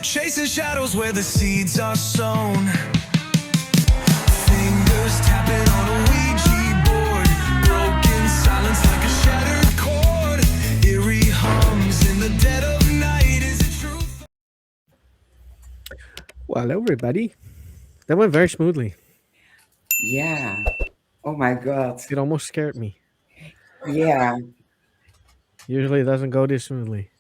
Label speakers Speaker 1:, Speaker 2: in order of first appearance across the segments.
Speaker 1: Chasing shadows where the seeds are sown. Fingers tapping on a Ouija board. Broken silence like a shattered chord. Eerie hums in the dead of night. Is it truth?
Speaker 2: Well, hello, everybody. That went very smoothly.
Speaker 3: Yeah. Oh my God.
Speaker 2: It almost scared me.
Speaker 3: Yeah.
Speaker 2: Usually it doesn't go this smoothly.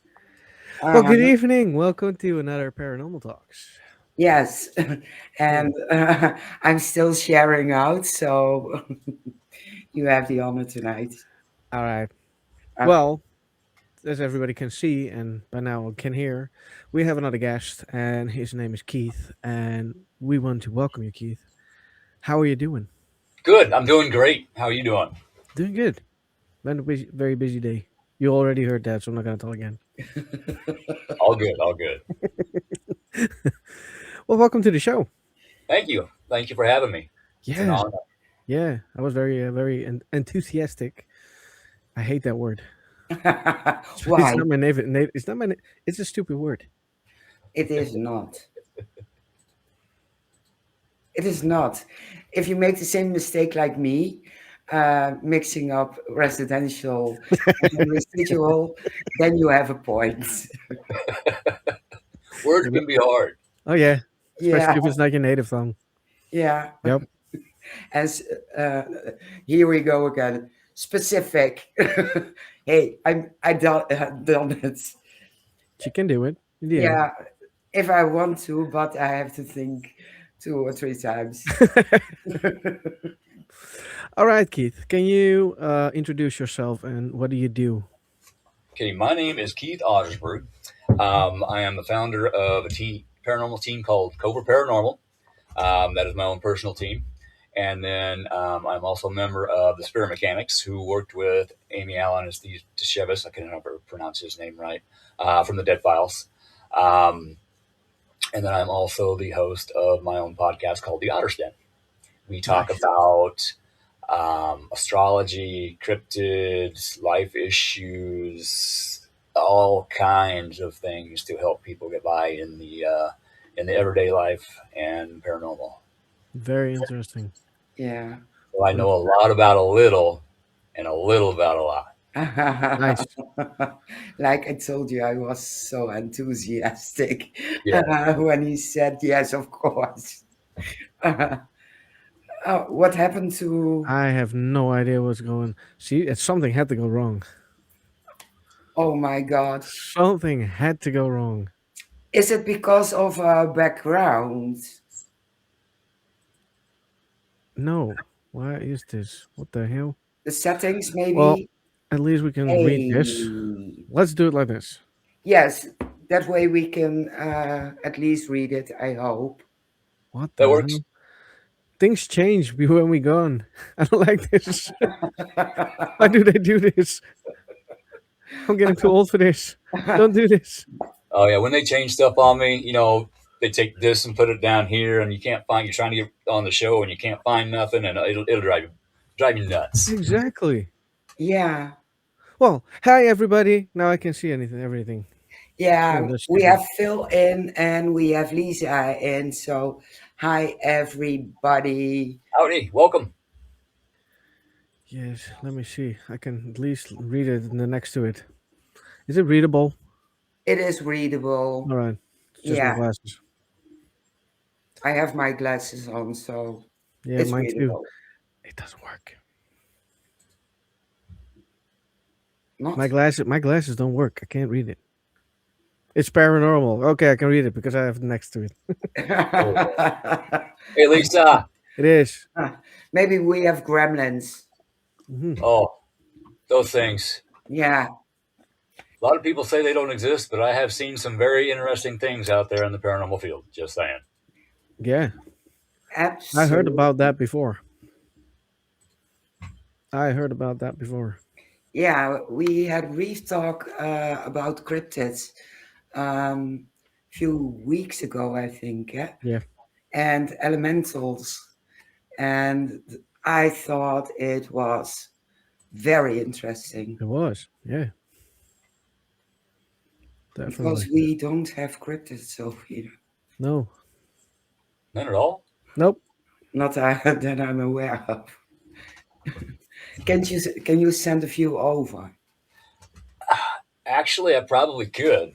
Speaker 2: Well,
Speaker 3: Uh,
Speaker 2: good evening. Welcome to another Paranormal Talks.
Speaker 3: yes.
Speaker 2: Yeah.
Speaker 3: And I'm still sharing out, so you have the honor tonight.
Speaker 2: All right.
Speaker 3: Okay.
Speaker 2: Well, as everybody can see and by now can hear, we have another guest, and his name is Keith. And we want to welcome you, Keith. How are you doing?
Speaker 4: Good. I'm doing great. How are you doing?
Speaker 2: Doing good. Been a busy, very busy day. You already heard that, so I'm not going to tell again.
Speaker 4: All good. All good.
Speaker 2: Well, welcome to the show.
Speaker 4: Thank you. Thank you for having me. It's an
Speaker 2: Yeah.
Speaker 4: honor.
Speaker 2: Yeah. I was very enthusiastic. I hate that word. It's
Speaker 3: Why?
Speaker 2: not my it's not my. It's a stupid word.
Speaker 3: It is not. It is not. If you make the same mistake like me, mixing up residential and residual, then you have a point.
Speaker 4: Words can be hard.
Speaker 2: Oh yeah,
Speaker 3: Yeah.
Speaker 2: especially if it's not your native tongue.
Speaker 3: Yeah.
Speaker 2: Yep,
Speaker 3: As here we go again. Specific. Hey, I done it.
Speaker 2: she can do it in the end.
Speaker 3: Yeah, if I want to, but I have to think 2 or 3 times.
Speaker 2: All right, Keith, can you introduce yourself and what do you do?
Speaker 4: Okay, my name is Keith Ottersberg. I am the founder of a paranormal team called Cobra Paranormal. That is my own personal team. And then I'm also a member of the Spirit Mechanix, who worked with Amy Allen as the Deshevis. I can never pronounce his name right, from the Dead Files. And then I'm also the host of my own podcast called The Otter's Den. We talk
Speaker 2: Nice.
Speaker 4: about astrology, cryptids, life issues, all kinds of things to help people get by in the everyday life and paranormal.
Speaker 2: Very interesting.
Speaker 3: Yeah.
Speaker 4: So I know a lot about a little and a little about a lot.
Speaker 2: Nice.
Speaker 3: Like I told you, I was so enthusiastic
Speaker 4: Yeah.
Speaker 3: when he said yes, of course. What happened to?
Speaker 2: I have no idea what's going. See, something had to go wrong.
Speaker 3: Oh my God!
Speaker 2: Something had to go wrong.
Speaker 3: Is it because of our background?
Speaker 2: No. Why is this? What the hell?
Speaker 3: The settings,
Speaker 2: Well,
Speaker 3: maybe?
Speaker 2: at least we can read this.
Speaker 3: Hey.
Speaker 2: Let's do it like this.
Speaker 3: Yes, that way we can at least read it, I hope.
Speaker 2: What
Speaker 4: That
Speaker 2: the
Speaker 4: works.
Speaker 2: hell? Things change when we gone. I don't like this. Why do they do this? I'm getting too old for this. Don't do this.
Speaker 4: Oh yeah, when they change stuff on me, they take this and put it down here, and you're trying to get on the show, and you can't find nothing, and it'll drive you nuts.
Speaker 2: Exactly.
Speaker 3: Yeah,
Speaker 2: Well, hi everybody. Now I can see everything.
Speaker 3: yeah,
Speaker 2: Oh, that's
Speaker 3: we
Speaker 2: stupid.
Speaker 3: have Phil in and we have Lisa in. So, hi, everybody.
Speaker 4: Howdy, welcome.
Speaker 2: Yes, let me see. I can at least read it in the next to it. Is it readable?
Speaker 3: It is readable.
Speaker 2: All right. It's just my
Speaker 3: Yeah,
Speaker 2: glasses.
Speaker 3: I have my glasses on, so
Speaker 2: Yeah,
Speaker 3: it's
Speaker 2: mine too.
Speaker 3: readable.
Speaker 2: It doesn't work.
Speaker 3: Not.
Speaker 2: My glasses don't work. I can't read it. It's paranormal. Okay, I can read it because I have it next to it.
Speaker 4: Hey Lisa.
Speaker 2: It is.
Speaker 3: Maybe we have gremlins.
Speaker 2: Mhm.
Speaker 4: Oh, those things.
Speaker 3: Yeah,
Speaker 4: A lot of people say they don't exist, but I have seen some very interesting things out there in the paranormal field. Just saying.
Speaker 2: Yeah, I heard
Speaker 3: absolutely.
Speaker 2: about that before. I heard about that before.
Speaker 3: Yeah, we had brief talk about cryptids few weeks ago, I think, yeah?
Speaker 2: Yeah,
Speaker 3: And elementals. And I thought it was very interesting.
Speaker 2: it was. Yeah.
Speaker 3: because
Speaker 2: definitely.
Speaker 3: we don't have cryptids over here.
Speaker 2: No,
Speaker 4: None at all.
Speaker 2: nope.
Speaker 3: Not that I'm aware of. Can you send a few over?
Speaker 4: Actually, I probably could.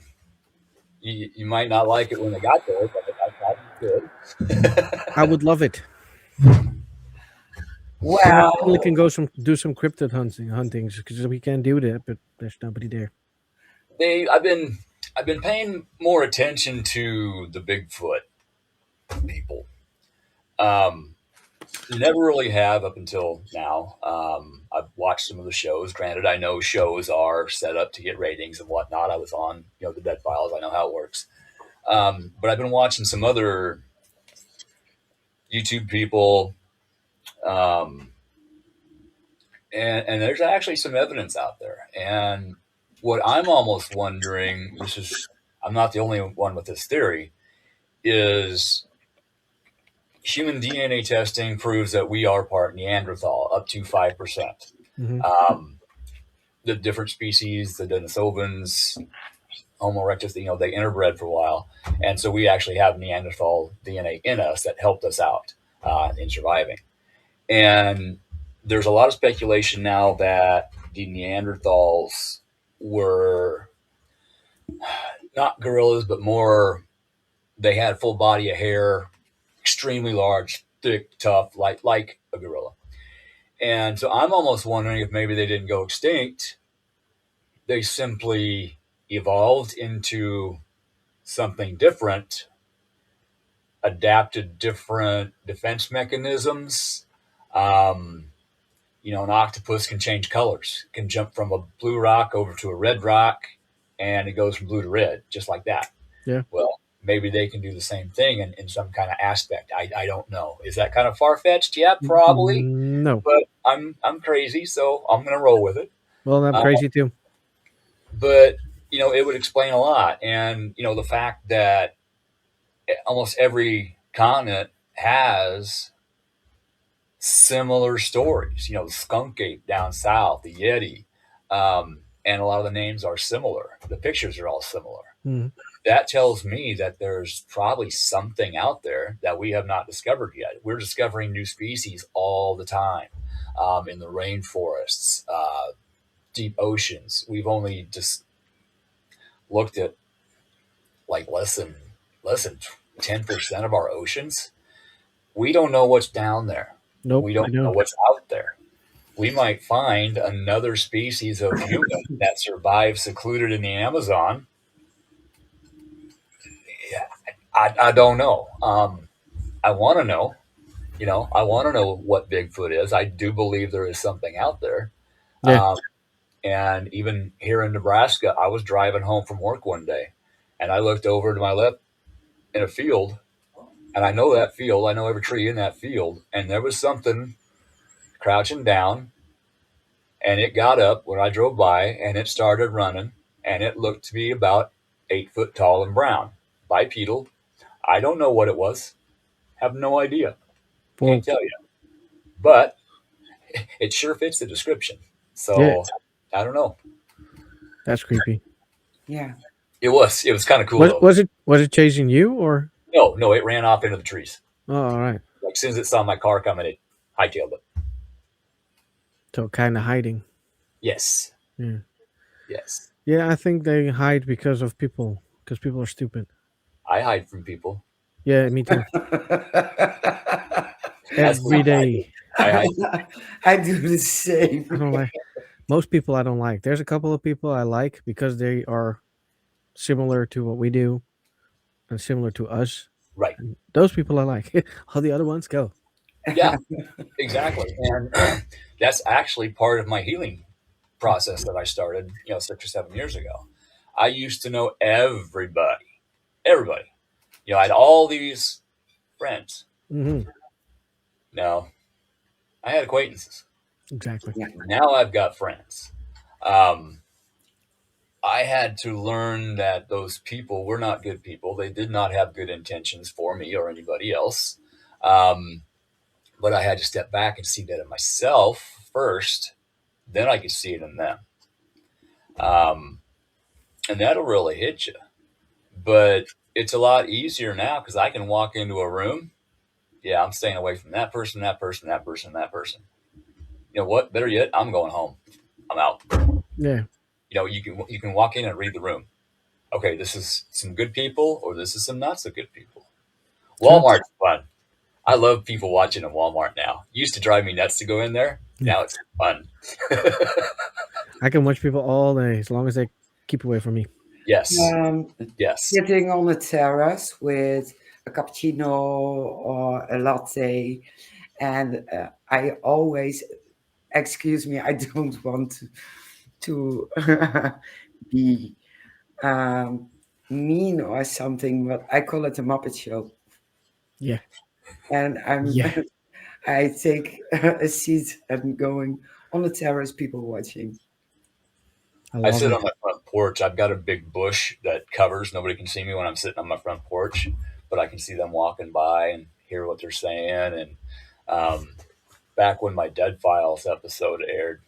Speaker 4: You might not like it when they got there, but I probably could.
Speaker 2: I would love it. Then I finally
Speaker 3: Well,
Speaker 2: can go do some cryptid huntings because we can do that, but there's nobody there.
Speaker 4: I've been paying more attention to the Bigfoot people. Um, Never really have up until now. I've watched some of the shows. Granted, I know shows are set up to get ratings and whatnot. I was on, the Dead Files. I know how it works. But I've been watching some other YouTube people, um, and there's actually some evidence out there. And what I'm almost wondering, I'm not the only one with this theory, is human DNA testing proves that we are part Neanderthal, up to 5%.
Speaker 2: Hmm.
Speaker 4: The different species, the Denisovans, Homo erectus, they interbred for a while. And so we actually have Neanderthal DNA in us that helped us out in surviving. And there's a lot of speculation now that the Neanderthals were not gorillas, but more, they had full body of hair, extremely large, thick, tough, like a gorilla. And so I'm almost wondering if maybe they didn't go extinct. They simply evolved into something different, adapted different defense mechanisms. An octopus can change colors, can jump from a blue rock over to a red rock, and it goes from blue to red, just like that.
Speaker 2: Yeah.
Speaker 4: Well, maybe they can do the same thing in some kind of aspect. I don't know. Is that kind of far fetched? Yeah, probably.
Speaker 2: No.
Speaker 4: But I'm crazy, so I'm gonna roll with it.
Speaker 2: Well, I'm crazy too.
Speaker 4: But it would explain a lot, and the fact that almost every continent has similar stories. The skunk ape down south, the yeti, and a lot of the names are similar. The pictures are all similar.
Speaker 2: Mhm.
Speaker 4: That tells me that there's probably something out there that we have not discovered yet. We're discovering new species all the time, in the rainforests, deep oceans. We've only just looked at like less than 10% of our oceans. We don't know what's down there.
Speaker 2: Nope.
Speaker 4: We don't know what's out there. We might find another species of human that survives secluded in the Amazon. Yeah, I don't know. I want to know. I want to know what Bigfoot is. I do believe there is something out there.
Speaker 2: Yeah.
Speaker 4: And even here in Nebraska, I was driving home from work one day, and I looked over to my left in a field, and I know that field. I know every tree in that field, and there was something crouching down, and it got up when I drove by, and it started running, and it looked to be about 8 foot tall and brown, bipedal. I don't know what it was. Have no idea.
Speaker 2: Well,
Speaker 4: Can't tell you. But it sure fits the description. So
Speaker 2: Yeah.
Speaker 4: I don't know.
Speaker 2: that's creepy.
Speaker 3: yeah.
Speaker 4: It was kind of cool though.
Speaker 2: Was it chasing you or?
Speaker 4: No, it ran off into the trees.
Speaker 2: Oh, all right.
Speaker 4: Like as soon as it saw my car coming, it hightailed it.
Speaker 2: So kind of hiding.
Speaker 4: Yes.
Speaker 2: Yeah.
Speaker 4: Yes.
Speaker 2: Yeah, I think they hide because people are stupid.
Speaker 4: I hide from people.
Speaker 2: Yeah, me too.
Speaker 4: That's
Speaker 2: Every
Speaker 4: what I
Speaker 2: day.
Speaker 4: I hide.
Speaker 3: I do the same.
Speaker 2: I don't like most people. I don't like. There's a couple of people I like because they are similar to what we do and similar to us.
Speaker 4: Right.
Speaker 2: Those people I like. All the other ones go.
Speaker 4: Yeah, exactly. And that's actually part of my healing process that I started, 6 or 7 years ago. I used to know everybody. Everybody. I had all these friends.
Speaker 2: Hmm.
Speaker 4: No, I had acquaintances.
Speaker 2: Exactly.
Speaker 3: Yeah.
Speaker 4: Now I've got friends. I had to learn that those people were not good people. They did not have good intentions for me or anybody else. But I had to step back and see that in myself first. Then I could see it in them. And that'll really hit you. But it's a lot easier now because I can walk into a room. Yeah, I'm staying away from that person, that person, that person, that person. You know what? Better yet, I'm going home. I'm out.
Speaker 2: Yeah.
Speaker 4: You know, you can walk in and read the room. Okay, this is some good people, or this is some not so good people.
Speaker 2: True.
Speaker 4: Walmart's fun. I love people watching in Walmart now. It used to drive me nuts to go in there.
Speaker 2: Yeah.
Speaker 4: Now it's fun.
Speaker 2: I can watch people all day as long as they keep away from me.
Speaker 4: Yes,
Speaker 3: Um,
Speaker 4: yes.
Speaker 3: Sitting on the terrace with a cappuccino or a latte, and I always, excuse me, I don't want to be mean or something, but I call it a Muppet Show,
Speaker 2: Yeah.
Speaker 3: and
Speaker 2: Yeah.
Speaker 3: I take a seat and going on the terrace, people watching.
Speaker 2: I
Speaker 4: I
Speaker 2: love
Speaker 4: sit
Speaker 2: it.
Speaker 4: on my front porch. I've got a big bush that covers. Nobody can see me when I'm sitting on my front porch, but I can see them walking by and hear what they're saying. And um, back when my Dead Files episode aired,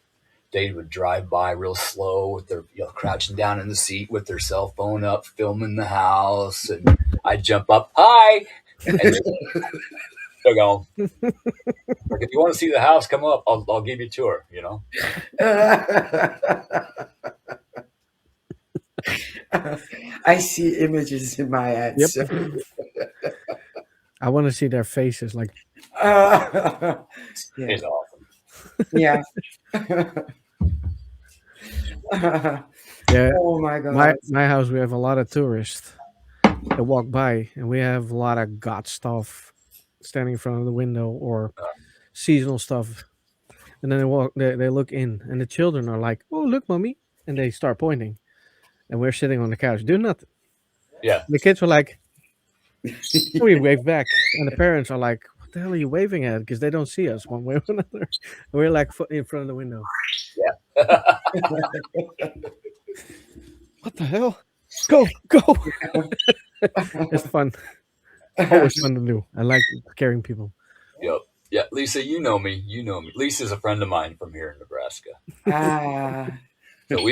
Speaker 4: they would drive by real slow with their, crouching down in the seat with their cell phone up, filming the house, and I'd jump up, hi, and they're going, like, if you want to see the house, come up. I'll give you a tour. You know.
Speaker 3: I see images in my head.
Speaker 2: Yep.
Speaker 3: So.
Speaker 2: I want to see their faces. Like,
Speaker 3: Yeah.
Speaker 4: It's awesome.
Speaker 3: Yeah.
Speaker 2: yeah,
Speaker 3: Oh my God.
Speaker 2: my house, we have a lot of tourists that walk by, and we have a lot of god stuff standing in front of the window or seasonal stuff. And then they look in, and the children are like, "Oh, look, mommy," and they start pointing, and we're sitting on the couch doing nothing.
Speaker 4: Yeah.
Speaker 2: The kids are like, we wave back, and the parents are like, "What the hell are you waving at?" Because they don't see us one way or another. And we're like in front of the window.
Speaker 4: Yeah.
Speaker 2: What the hell? Go! It's fun. Always fun to do. I like scaring people.
Speaker 4: Yep. Yeah, Lisa, you know me. You know me. Lisa's a friend of mine from here in Nebraska.
Speaker 3: Ah,
Speaker 4: So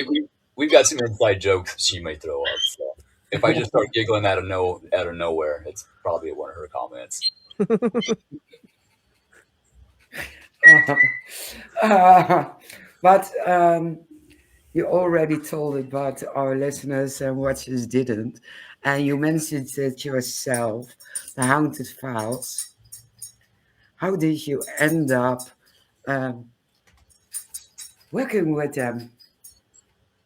Speaker 4: we've got some inside jokes that she may throw up. So if I just start giggling out of nowhere, it's probably one of her comments.
Speaker 3: but you already told it, but our listeners and watchers didn't. And you mentioned it yourself, the Haunted Files. How did you end up um, working with them?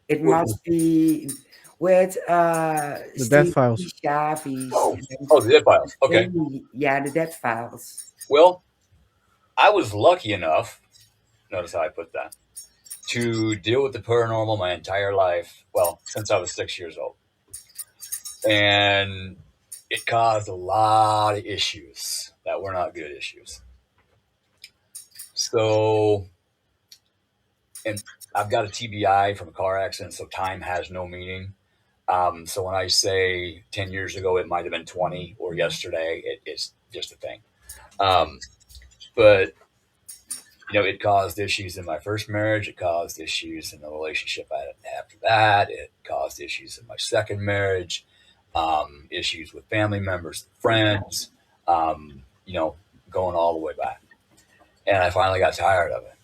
Speaker 3: It must be with
Speaker 2: The Death
Speaker 3: Steve
Speaker 2: Files.
Speaker 3: Chavis.
Speaker 4: Oh, the Dead Files. Okay.
Speaker 3: Yeah, the Dead Files.
Speaker 4: Well, I was lucky enough, notice how I put that, to deal with the paranormal my entire life. Well, since I was 6 years old. And it caused a lot of issues that were not good issues. So, and I've got a TBI from a car accident, so time has no meaning. So when I say 10 years ago, it might have been 20 or yesterday, it's just a thing. But, it caused issues in my first marriage. It caused issues in the relationship I had after that. It caused issues in my second marriage, issues with family members, friends, going all the way back. And I finally got tired of it.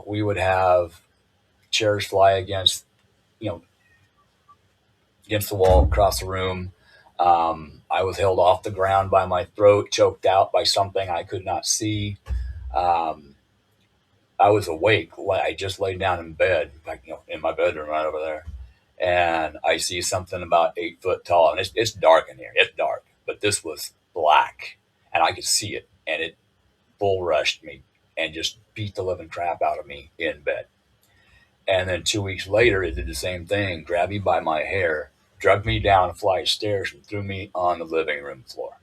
Speaker 4: We would have chairs fly against the wall across the room. I was held off the ground by my throat, choked out by something I could not see. I was awake. I just laid down in bed, in my bedroom right over there. And I see something about 8 foot tall. And it's dark in here. It's dark. But this was black. And I could see it. And it bull rushed me and just beat the living crap out of me in bed. And then 2 weeks later, it did the same thing, grabbed me by my hair, dragged me down a flight of stairs, and threw me on the living room floor.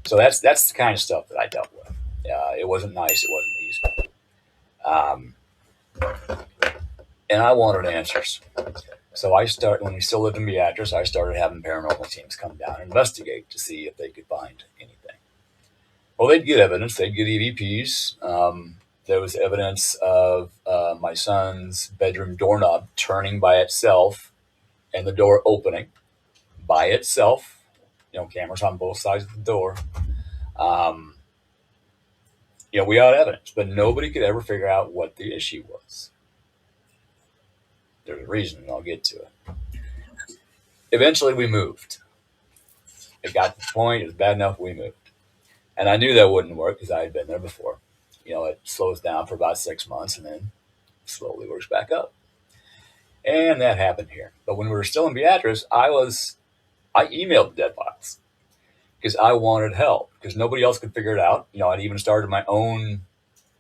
Speaker 4: So that's the kind of stuff that I dealt with. It wasn't nice. It wasn't easy. And I wanted answers. So when we still lived in Beatrice, I started having paranormal teams come down and investigate to see if they could find anything. Well, they'd get evidence. They'd get EVPs. There was evidence of my son's bedroom doorknob turning by itself and the door opening. by itself. Cameras on both sides of the door. Um, we had evidence, but nobody could ever figure out what the issue was. There's a reason, and I'll get to it. Eventually, we moved. It got to the point, it was bad enough, we moved. And I knew that wouldn't work because I had been there before. It slows down for about 6 months and then slowly works back up. And that happened here. But when we were still in Beatrice, I emailed the dead files because I wanted help because nobody else could figure it out. I'd even started my own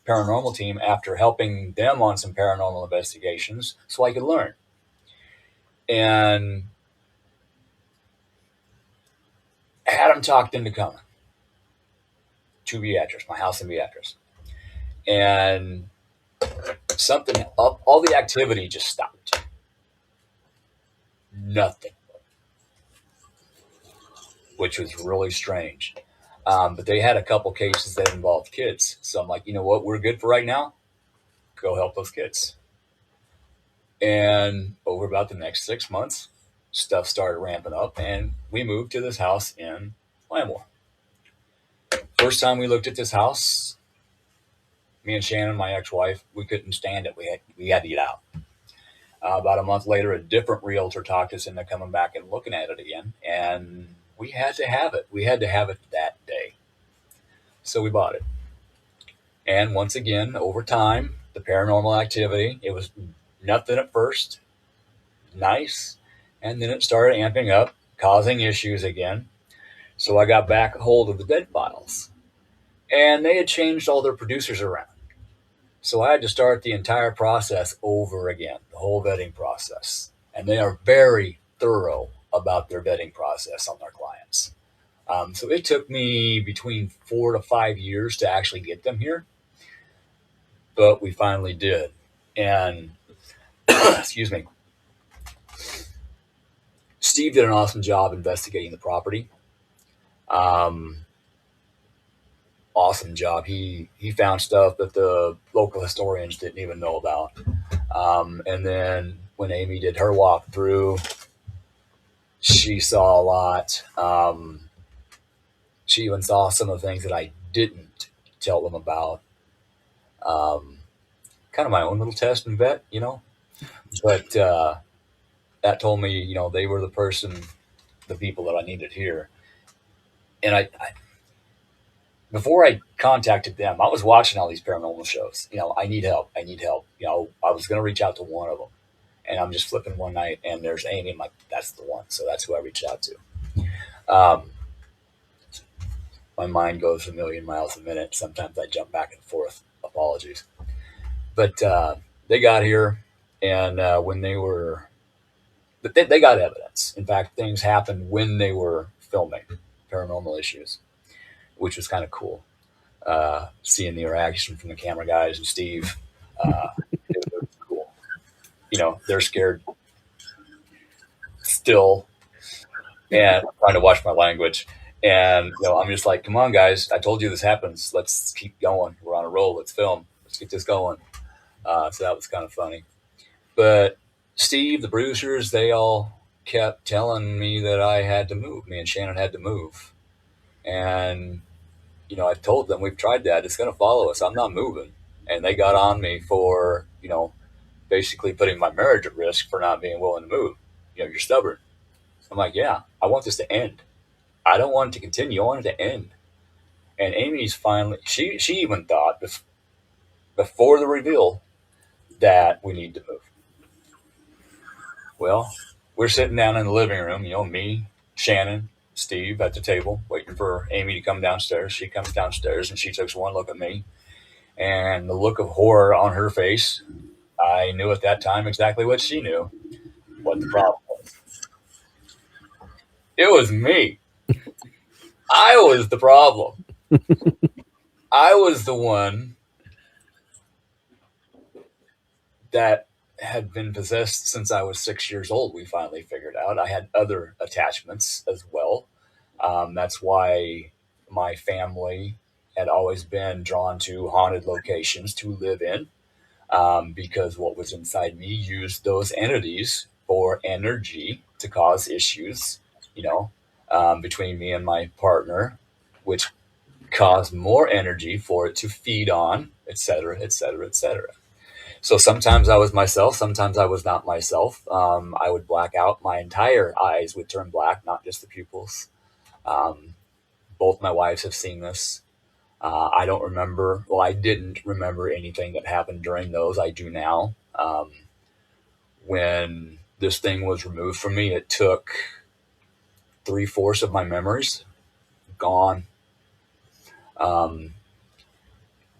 Speaker 4: paranormal team after helping them on some paranormal investigations so I could learn. And had them talked into coming to Beatrice, my house in Beatrice. And all the activity just stopped. Nothing. Which was really strange. But they had a couple cases that involved kids. So I'm like, you know what? We're good for right now. Go help those kids. And over about the next 6 months, stuff started ramping up, and we moved to this house in Lamore. First time we looked at this house, me and Shannon, my ex-wife, we couldn't stand it. We had to get out. About a month later, a different realtor talked us into coming back and looking at it again, and we had to have it. We had to have it that day. So we bought it. And once again, over time, the paranormal activity, it was nothing at first, nice, and then it started amping up, causing issues again. So I got back a hold of the dead files, and they had changed all their producers around. So I had to start the entire process over again, the whole vetting process. And they are very thorough about their vetting process on their clients. So it took me between 4 to 5 years to actually get them here, but we finally did. And excuse me, Steve did an awesome job investigating the property. Awesome job. He found stuff that the local historians didn't even know about. And then when Amy did her walkthrough, she saw a lot. She even saw some of the things that I didn't tell them about. Kind of my own little test and vet, But that told me, they were the people that I needed here. And I before I contacted them, I was watching all these paranormal shows. I need help. I need help. I was going to reach out to one of them. And I'm just flipping one night, and there's Amy. I'm like, that's the one. So that's who I reached out to. My mind goes a million miles a minute. Sometimes I jump back and forth. Apologies. But they got here, and when they were... But they got evidence. In fact, things happened when they were filming Paranormal Issues, which was kind of cool. Seeing the reaction from the camera guys and Steve, it was cool. They're scared still, and I'm trying to watch my language. And I'm just like, come on, guys! I told you this happens. Let's keep going. We're on a roll. Let's film. Let's get this going. So that was kind of funny. But Steve, the producers, they all kept telling me that I had to move. Me and Shannon had to move. And, I told them, we've tried that. It's going to follow us. I'm not moving. And they got on me for, basically putting my marriage at risk for not being willing to move. You're stubborn. I'm like, yeah, I want this to end. I don't want it to continue. I want it to end. And Amy's finally, she even thought before the reveal that we need to move. Well, we're sitting down in the living room, me, Shannon, Steve at the table, waiting for Amy to come downstairs. She comes downstairs and she takes one look at me, and the look of horror on her face, I knew at that time exactly what she knew, what the problem was. It was me. I was the problem. I was the one that had been possessed since I was 6 years old. We finally figured out I had other attachments as well. That's why my family had always been drawn to haunted locations to live in, because what was inside me used those entities for energy to cause issues you know, between me and my partner, which caused more energy for it to feed on, et cetera, et cetera, et cetera. So sometimes I was myself, sometimes I was not myself. I would black out. My entire eyes would turn black, not just the pupils. Um, Both my wives have seen this. I don't remember, well, I didn't remember anything that happened during those. I do now. When this thing was removed from me, it took three-fourths of my memories gone. Um,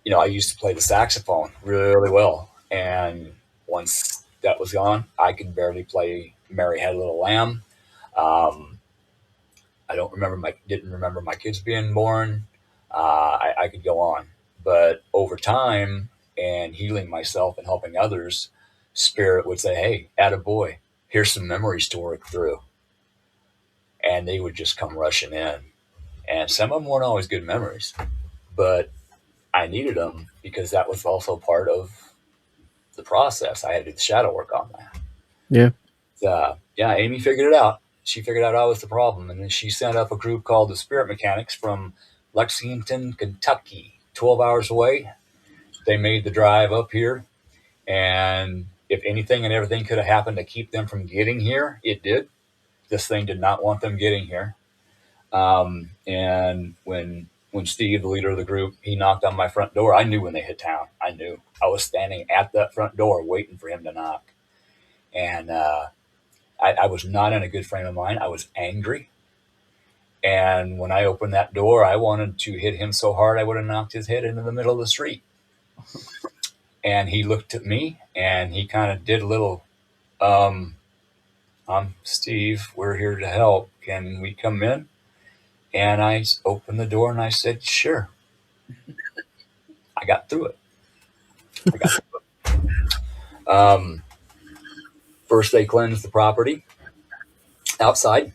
Speaker 4: I used to play the saxophone really well. And once that was gone, I could barely play Mary Had a Little Lamb. Um, I didn't remember my kids being born. I could go on. But over time and healing myself and helping others, Spirit would say, hey, attaboy, here's some memories to work through. And they would just come rushing in. And some of them weren't always good memories, but I needed them because that was also part of the process. I had to do the shadow work on that.
Speaker 2: Yeah.
Speaker 4: Yeah, Amy figured it out. She figured out I was the problem, and then she sent up a group called the Spirit Mechanix from Lexington, Kentucky, 12 hours away. They made the drive up here, and if anything and everything could have happened to keep them from getting here, it did. This thing did not want them getting here. And when Steve, the leader of the group, he knocked on my front door, I knew when they hit town. I knew. I was standing at that front door waiting for him to knock. And I was not in a good frame of mind. I was angry. And when I opened that door, I wanted to hit him so hard I would have knocked his head into the middle of the street. And he looked at me and he kind of did a little, I'm Steve, we're here to help. Can we come in? And I opened the door and I said, sure. I got through it. First, they cleansed the property outside.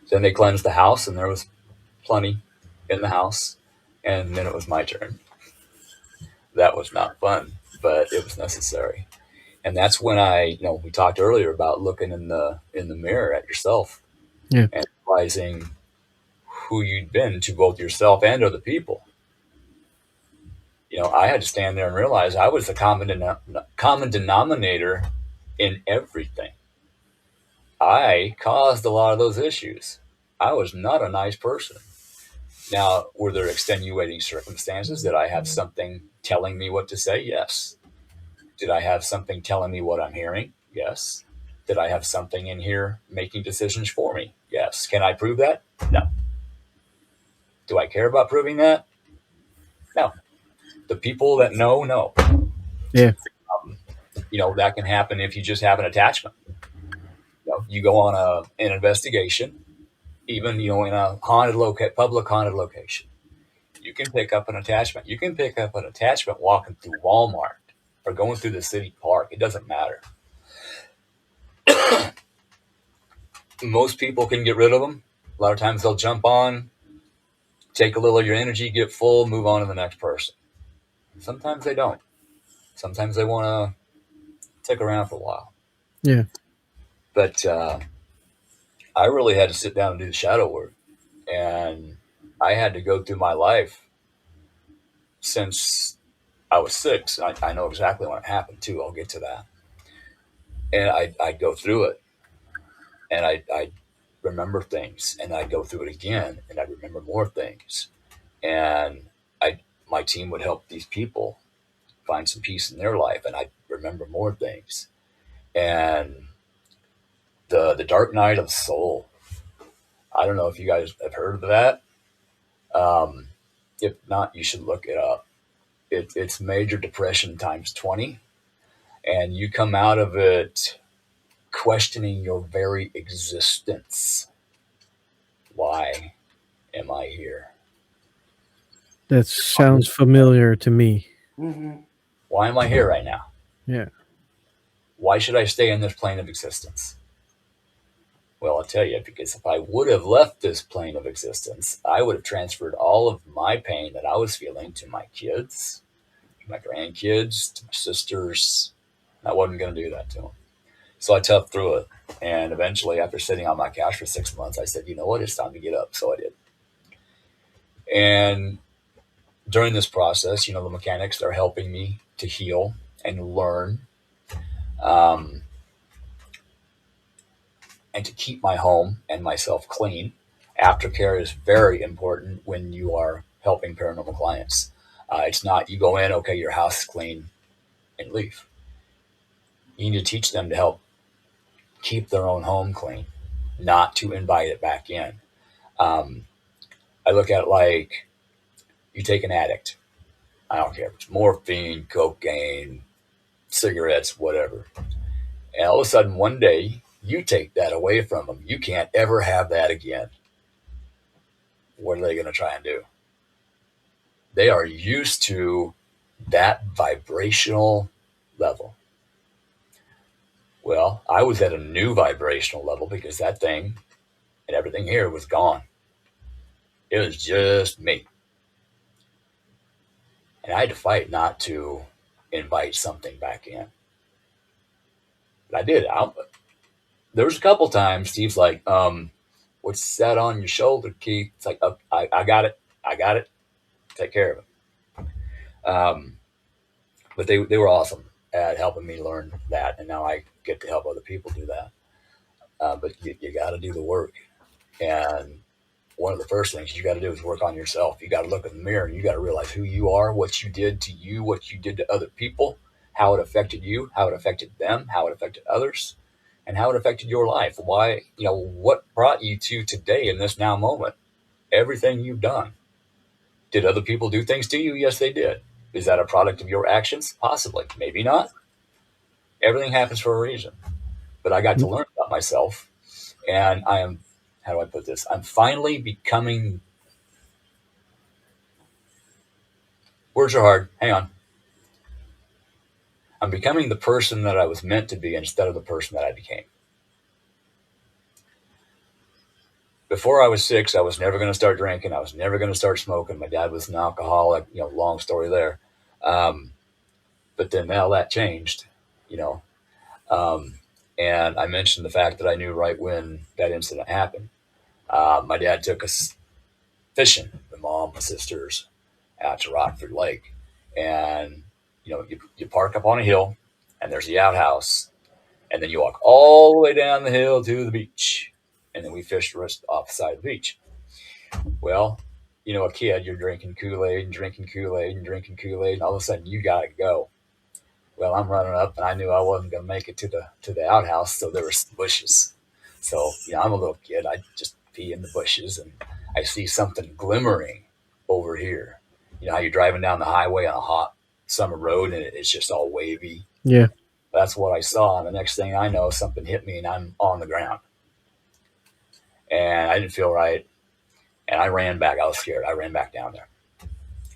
Speaker 4: Then they cleansed the house, and there was plenty in the house. And then it was my turn. That was not fun, but it was necessary. And that's when we talked earlier about looking in the mirror at yourself,
Speaker 2: Yeah.
Speaker 4: and realizing who you'd been to both yourself and other people. I had to stand there and realize I was the common denominator in everything. I caused a lot of those issues. I was not a nice person. Now, were there extenuating circumstances? Did I have something telling me what to say? Yes. Did I have something telling me what I'm hearing? Yes. Did I have something in here making decisions for me? Yes. Can I prove that? No. Do I care about proving that? No. The people that know.
Speaker 2: Yeah.
Speaker 4: That can happen if you just have an attachment. You go on an investigation, even in a public haunted location. You can pick up an attachment. You can pick up an attachment walking through Walmart or going through the city park. It doesn't matter. Most people can get rid of them. A lot of times they'll jump on, take a little of your energy, get full, move on to the next person. Sometimes they don't. Sometimes they want to stick around for a while.
Speaker 2: Yeah.
Speaker 4: But I really had to sit down and do the shadow work. And I had to go through my life since I was 6. I know exactly when it happened, too. I'll get to that. And I'd go through it. And I'd remember things. And I'd go through it again. And I'd remember more things. And my team would help these people find some peace in their life. And I'd remember more things. And the dark night of the soul. I don't know if you guys have heard of that. If not, you should look it up. It's major depression times 20. And you come out of it questioning your very existence. Why am I here?
Speaker 2: That sounds familiar to me.
Speaker 3: Mm-hmm.
Speaker 4: Why am I here right now?
Speaker 2: Yeah.
Speaker 4: Why should I stay in this plane of existence? Well, I'll tell you, because if I would have left this plane of existence, I would have transferred all of my pain that I was feeling to my kids, to my grandkids, to my sisters. I wasn't going to do that to them. So I toughed through it. And eventually, after sitting on my couch for 6 months, I said, you know what? It's time to get up. So I did. And during this process, the mechanics, they're helping me to heal and learn, um, and to keep my home and myself clean. Aftercare is very important when you are helping paranormal clients. It's not you go in, okay, your house is clean, and leave. You need to teach them to help keep their own home clean, not to invite it back in. Um, I look at it like you take an addict. I don't care if it's morphine, cocaine, cigarettes, whatever. And all of a sudden, one day, you take that away from them. You can't ever have that again. What are they going to try and do? They are used to that vibrational level. Well, I was at a new vibrational level because that thing and everything here was gone. It was just me. And I had to fight not to invite something back in. But I did. There was a couple times Steve's like, what's that on your shoulder, Keith? It's like, oh, I got it. I got it. Take care of it. But they were awesome at helping me learn that. And now I get to help other people do that. But you got to do the work. And one of the first things you got to do is work on yourself. You got to look in the mirror and you got to realize who you are, what you did to you, what you did to other people, how it affected you, how it affected them, how it affected others, and how it affected your life. Why, what brought you to today in this now moment? Everything you've done. Did other people do things to you? Yes, they did. Is that a product of your actions? Possibly. Maybe not. Everything happens for a reason. But I got to learn about myself, and I am, how do I put this? I'm finally becoming, words are hard, hang on. I'm becoming the person that I was meant to be instead of the person that I became. Before I was 6, I was never going to start drinking. I was never going to start smoking. My dad was an alcoholic, long story there. But then now that changed, you know. And I mentioned the fact that I knew right when that incident happened. My dad took us fishing, my mom, my sisters, out to Rockford Lake. And, you park up on a hill, and there's the outhouse. And then you walk all the way down the hill to the beach. And then we fished the rest off the side of the beach. Well, a kid, you're drinking Kool-Aid and drinking Kool-Aid and drinking Kool-Aid, and all of a sudden you got to go. Well, I'm running up, and I knew I wasn't going to make it to the outhouse, so there were some bushes. So, I'm a little kid. I just pee in the bushes, and I see something glimmering over here. You know how you're driving down the highway on a hot summer road, and it's just all wavy?
Speaker 2: Yeah.
Speaker 4: That's what I saw, and the next thing I know, something hit me, and I'm on the ground. And I didn't feel right, and I ran back. I was scared. I ran back down there,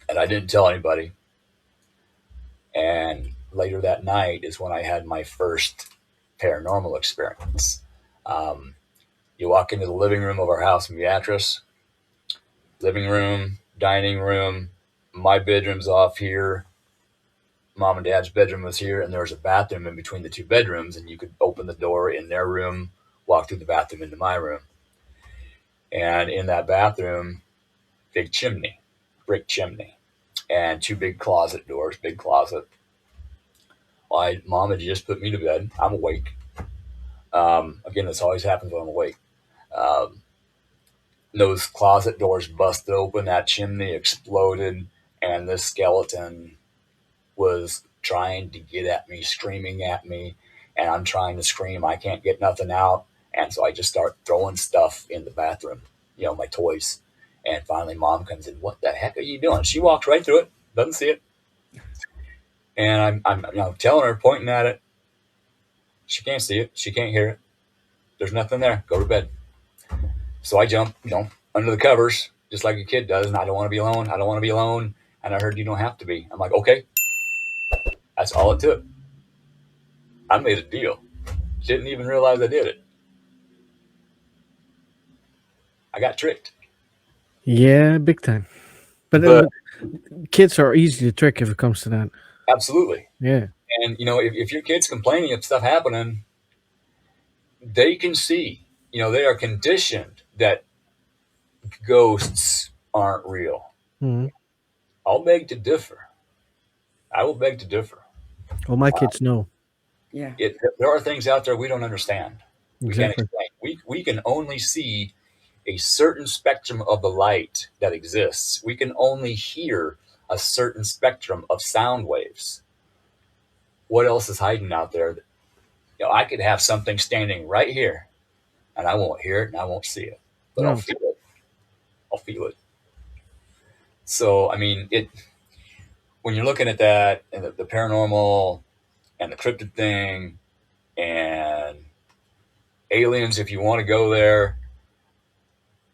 Speaker 4: and I didn't tell anybody. And later that night is when I had my first paranormal experience. You walk into the living room of our house in Beatrice, living room, dining room, my bedroom's off here, mom and dad's bedroom was here, and there was a bathroom in between the two bedrooms, and you could open the door in their room, walk through the bathroom into my room. And in that bathroom, big chimney, brick chimney, and 2 big closet doors, big closet. My mom had just put me to bed. I'm awake. Again, this always happens when I'm awake. Those closet doors busted open, that chimney exploded, and this skeleton was trying to get at me, screaming at me, and I'm trying to scream. I can't get nothing out. And so I just start throwing stuff in the bathroom, my toys. And finally, mom comes in. What the heck are you doing? She walks right through it, doesn't see it. And I'm telling her, pointing at it. She can't see it. She can't hear it. There's nothing there. Go to bed. So I jump, under the covers, just like a kid does. And I don't want to be alone. I don't want to be alone. And I heard you don't have to be. I'm like, okay. That's all it took. I made a deal. Didn't even realize I did it. I got tricked.
Speaker 2: Yeah, big time. But kids are easy to trick if it comes to that.
Speaker 4: Absolutely.
Speaker 2: Yeah.
Speaker 4: And, if your kid's complaining of stuff happening, they can see, they are conditioned that ghosts aren't real.
Speaker 2: Hmm.
Speaker 4: I'll beg to differ. I will beg to differ.
Speaker 2: Well, my kids know
Speaker 3: Yeah.
Speaker 4: There are things out there we don't understand. We can't
Speaker 2: exactly.
Speaker 4: explain. We can only see a certain spectrum of the light that exists. We can only hear a certain spectrum of sound waves. What else is hiding out there? I could have something standing right here, and I won't hear it and I won't see it, but I'll
Speaker 2: No.
Speaker 4: feel it. I'll feel it. So, I mean, it when you're looking at that and the paranormal and the cryptid thing and aliens, if you want to go there,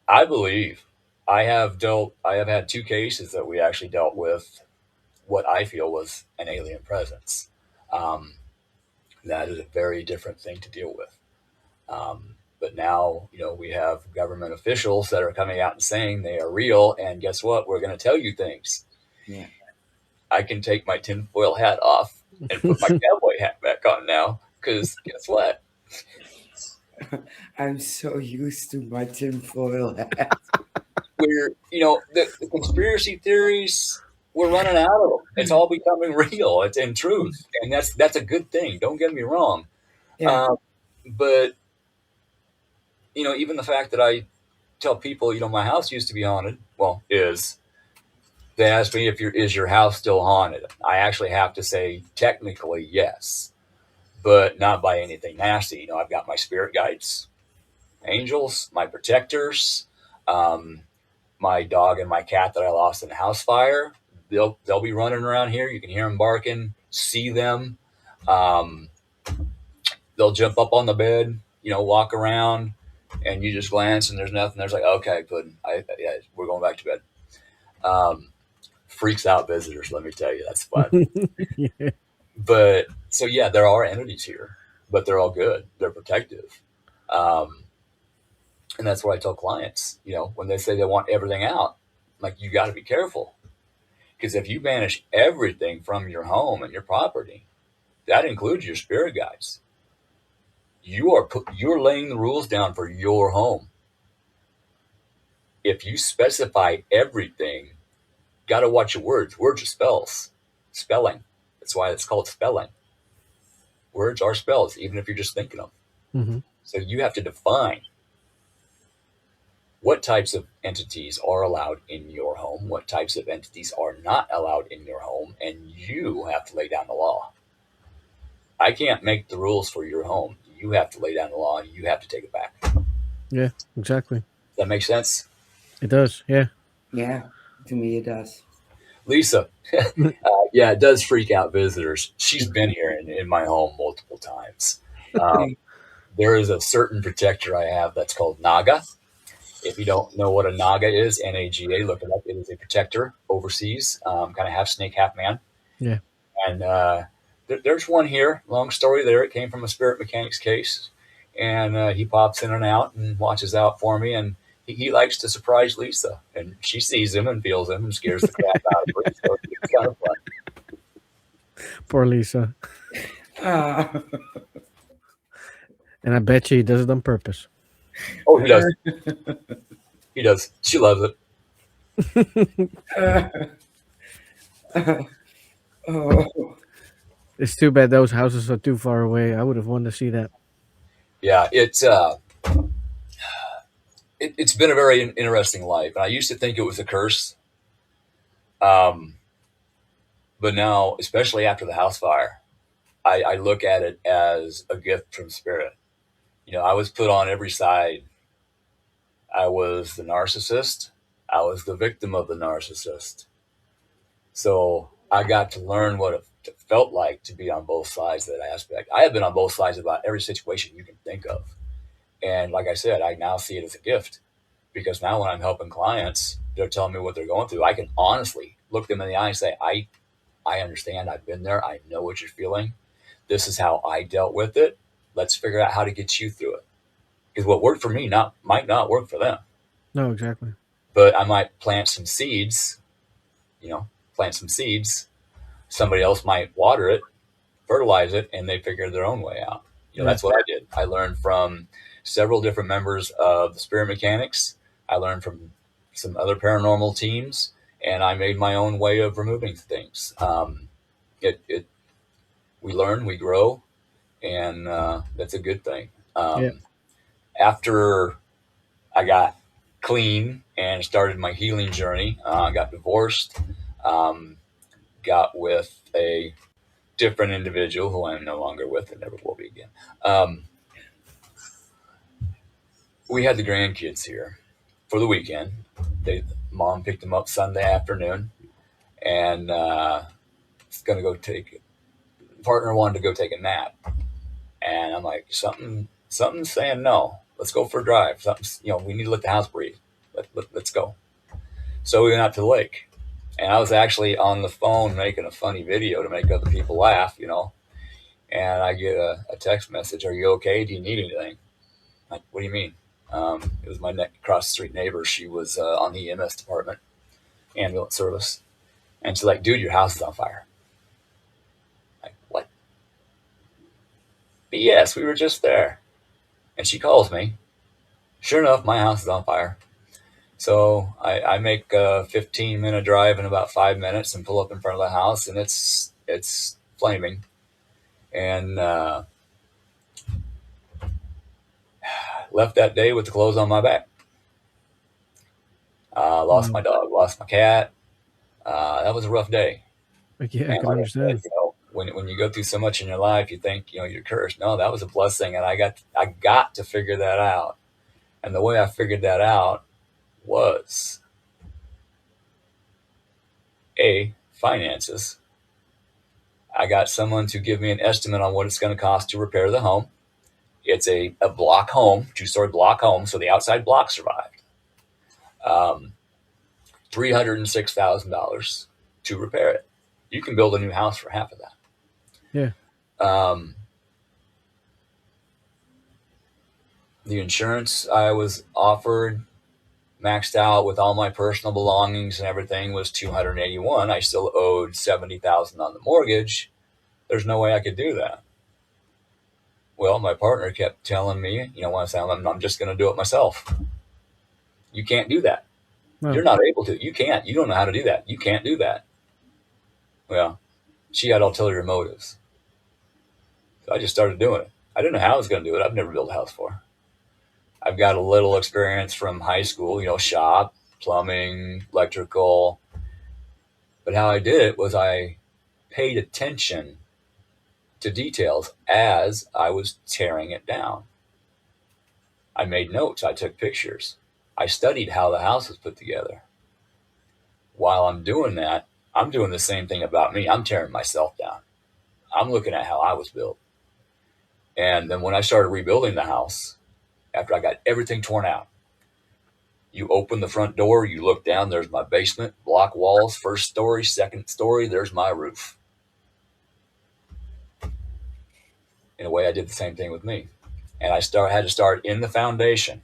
Speaker 4: I believe I have had two cases that we actually dealt with what I feel was an alien presence. Um, that is a very different thing to deal with. But now, we have government officials that are coming out and saying they are real. And guess what? We're going to tell you things.
Speaker 3: Yeah.
Speaker 4: I can take my tinfoil hat off and put my cowboy hat back on now. Because guess what?
Speaker 3: I'm so used to my tinfoil hat.
Speaker 4: The conspiracy theories, we're running out of them. It's all becoming real. It's in truth. And that's a good thing. Don't get me wrong.
Speaker 3: Yeah.
Speaker 4: But, even the fact that I tell people, my house used to be haunted, well, is. They ask me is your house still haunted? I actually have to say technically yes, but not by anything nasty. I've got my spirit guides, angels, my protectors, um, my dog and my cat that I lost in a house fire. They'll be running around here. You can hear them barking, see them. Um, they'll jump up on the bed, walk around, and you just glance and there's nothing. There's like, okay, Puddin', yeah, we're going back to bed. Freaks out visitors, let me tell you, that's fun.
Speaker 2: Yeah.
Speaker 4: But so yeah, there are entities here, but they're all good. They're protective. Um, and that's what I tell clients, when they say they want everything out, like, you got to be careful, because if you banish everything from your home and your property, that includes your spirit guides. You're laying the rules down for your home. If you specify everything, got to watch your words. Words are spells, spelling. That's why it's called spelling. Words are spells, even if you're just thinking them.
Speaker 2: Hmm.
Speaker 4: So you have to define what types of entities are allowed in your home, what types of entities are not allowed in your home, and you have to lay down the law. I can't make the rules for your home. You have to lay down the law and you have to take it back. Does
Speaker 2: Yeah, exactly.
Speaker 4: that make sense?
Speaker 2: It does. Yeah.
Speaker 3: Yeah. To me, it does.
Speaker 4: Lisa, yeah, it does freak out visitors. She's been here in my home multiple times. There is a certain protector I have that's called Naga. If you don't know what a Naga is, Naga, look it up. It is a protector overseas, kind of half snake, half man.
Speaker 2: Yeah.
Speaker 4: And there's one here. Long story there. It came from a Spirit Mechanix case. And he pops in and out and watches out for me. And he likes to surprise Lisa. And she sees him and feels him and scares the crap out of her. So it's kind of fun.
Speaker 2: Poor Lisa.
Speaker 3: Ah.
Speaker 2: And I bet you he does it on purpose.
Speaker 4: Oh, he does. He does. She loves it.
Speaker 3: Oh.
Speaker 2: It's too bad those houses are too far away. I would have wanted to see that.
Speaker 4: Yeah, it's been a very interesting life. And I used to think it was a curse. But now, especially after the house fire, I look at it as a gift from spirit. I was put on every side. I was the narcissist. I was the victim of the narcissist. So I got to learn what it felt like to be on both sides of that aspect. I have been on both sides about every situation you can think of. And like I said, I now see it as a gift, because now when I'm helping clients, they're telling me what they're going through. I can honestly look them in the eye and say, I understand. I've been there. I know what you're feeling. This is how I dealt with it. Let's figure out how to get you through it. Because what worked for me might not work for them.
Speaker 2: No, exactly.
Speaker 4: But I might plant some seeds, Somebody else might water it, fertilize it, and they figure their own way out.
Speaker 2: Yeah.
Speaker 4: That's what I did. I learned from several different members of the Spirit Mechanix. I learned from some other paranormal teams, and I made my own way of removing things. We learn, we grow, and that's a good thing.
Speaker 2: Yeah.
Speaker 4: After I got clean and started my healing journey, I got divorced, got with a different individual who I am no longer with and never will be again. We had the grandkids here for the weekend. Mom picked them up Sunday afternoon, and going to go take. Partner wanted to go take a nap, and I'm like, something's saying no. Let's go for a drive. We need to let the house breathe. Let's go. So we went out to the lake, and I was actually on the phone making a funny video to make other people laugh, And I get a text message: "Are you okay? Do you need anything?" Like, what do you mean? It was my cross the street neighbor. She was on the EMS department, ambulance service, and she's like, "Dude, your house is on fire." Like, what? But yes, we were just there, and she calls me. Sure enough, my house is on fire. So I make a 15-minute drive in about 5 minutes and pull up in front of the house, and it's flaming. And left that day with the clothes on my back. Lost my dog, lost my cat. That was a rough day.
Speaker 2: Yeah, I
Speaker 4: And
Speaker 2: can
Speaker 4: like I
Speaker 2: understand.
Speaker 4: said, when you go through so much in your life, you think you're cursed. No, that was a blessing, and I got to figure that out. And the way I figured that out was finances. I got someone to give me an estimate on what it's going to cost to repair the home. It's a block home, 2-story block home, so the outside block survived. $306,000 to repair it. You can build a new house for half of that.
Speaker 2: Yeah.
Speaker 4: The insurance I was offered, maxed out with all my personal belongings and everything, was $281,000. I still owed $70,000 on the mortgage. There's no way I could do that. Well, my partner kept telling me, when I said, I'm just going to do it myself. You can't do that.
Speaker 2: No.
Speaker 4: You're not able to. You can't. You don't know how to do that. You can't do that. Well, she had ulterior motives. So I just started doing it. I didn't know how I was going to do it. I've never built a house before. I've got a little experience from high school, shop, plumbing, electrical. But how I did it was I paid attention to details as I was tearing it down. I made notes. I took pictures. I studied how the house was put together. While I'm doing that, I'm doing the same thing about me. I'm tearing myself down. I'm looking at how I was built. And then when I started rebuilding the house, after I got everything torn out, you open the front door, you look down, there's my basement, block walls, first story, second story, there's my roof. In a way, I did the same thing with me. And I had to start in the foundation.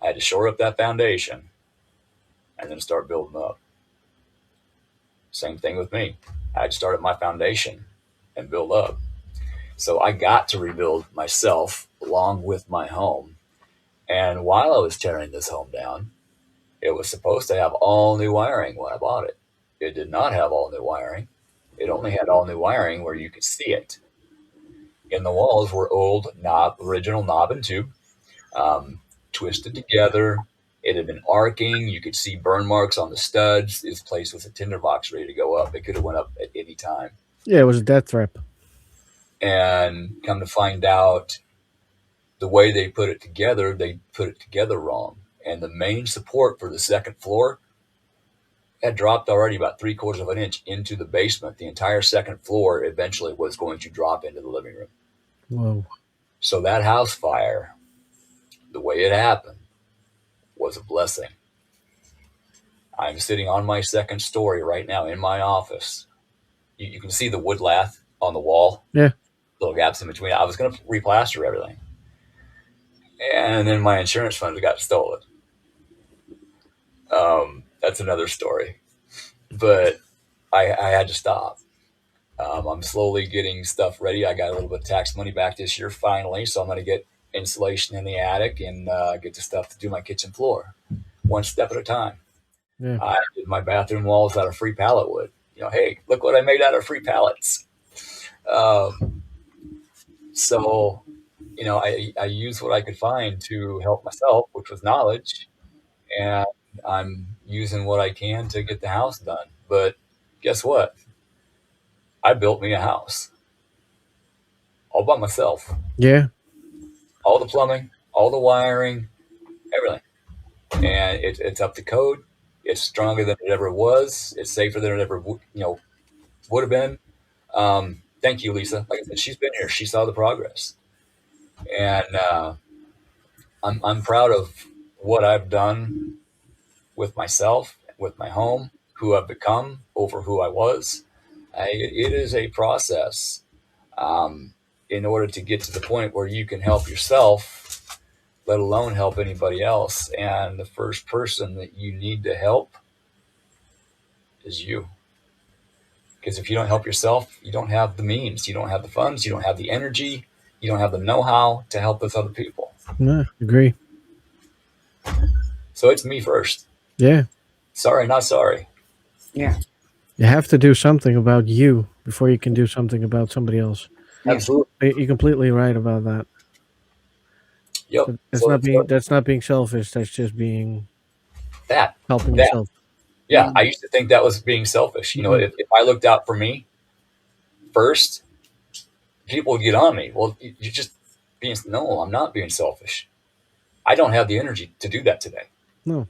Speaker 4: I had to shore up that foundation and then start building up. Same thing with me. I had to start at my foundation and build up. So I got to rebuild myself along with my home. And while I was tearing this home down, it was supposed to have all new wiring when I bought it. It did not have all new wiring. It only had all new wiring where you could see it. In the walls were old original knob and tube, twisted together. It had been arcing. You could see burn marks on the studs. This place was a tinderbox ready to go up. It could have went up at any time.
Speaker 2: Yeah, it was a death trap.
Speaker 4: And come to find out, the way they put it together wrong. And the main support for the second floor had dropped already about 3/4 of an inch into the basement. The entire second floor eventually was going to drop into the living room.
Speaker 2: Whoa.
Speaker 4: So that house fire, the way it happened, was a blessing. I'm sitting on my second story right now in my office. You can see the wood lath on the wall.
Speaker 2: Yeah.
Speaker 4: Little gaps in between. I was going to replaster everything. And then my insurance funds got stolen. That's another story. But I had to stop. I'm slowly getting stuff ready. I got a little bit of tax money back this year finally, so I'm going to get insulation in the attic and get the stuff to do my kitchen floor, one step at a time.
Speaker 2: Yeah.
Speaker 4: I did my bathroom walls out of free pallet wood. Hey, look what I made out of free pallets. Um, so, I used what I could find to help myself, which was knowledge, and I'm using what I can to get the house done. But guess what? I built me a house all by myself.
Speaker 2: Yeah.
Speaker 4: All the plumbing, all the wiring, everything. And it's up to code. It's stronger than it ever was. It's safer than it ever would have been. Thank you, Lisa. Like I said, she's been here. She saw the progress, and I'm proud of what I've done with myself, with my home, who I've become over who I was. It is a process in order to get to the point where you can help yourself, let alone help anybody else. And the first person that you need to help is you. Because if you don't help yourself, you don't have the means, you don't have the funds, you don't have the energy, you don't have the know-how to help those other people.
Speaker 2: No, agree.
Speaker 4: So it's me first.
Speaker 2: Yeah.
Speaker 4: Sorry, not sorry.
Speaker 3: Yeah.
Speaker 2: You have to do something about you before you can do something about somebody else.
Speaker 3: Yeah.
Speaker 4: Absolutely.
Speaker 2: You're completely right about that.
Speaker 4: Yep.
Speaker 2: That's not being selfish. That's just being helping
Speaker 4: that.
Speaker 2: yourself.
Speaker 4: Yeah, I used to think that was being selfish. If I looked out for me first, people would get on me. Well, you're just being, no, I'm not being selfish. I don't have the energy to do that today.
Speaker 2: No.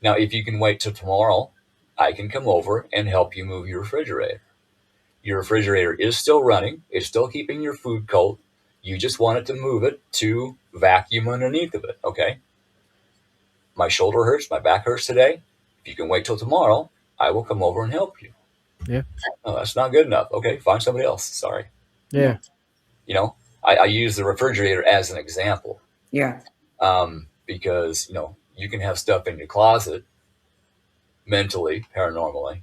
Speaker 4: Now, if you can wait till tomorrow, I can come over and help you move your refrigerator. Your refrigerator is still running. It's still keeping your food cold. You just wanted to move it to vacuum underneath of it, okay? My shoulder hurts, my back hurts today. If you can wait till tomorrow, I will come over and help you.
Speaker 2: Yeah.
Speaker 4: Oh, that's not good enough. Okay, find somebody else. Sorry.
Speaker 2: Yeah.
Speaker 4: I use the refrigerator as an example.
Speaker 3: Yeah.
Speaker 4: Because, you can have stuff in your closet mentally, paranormally,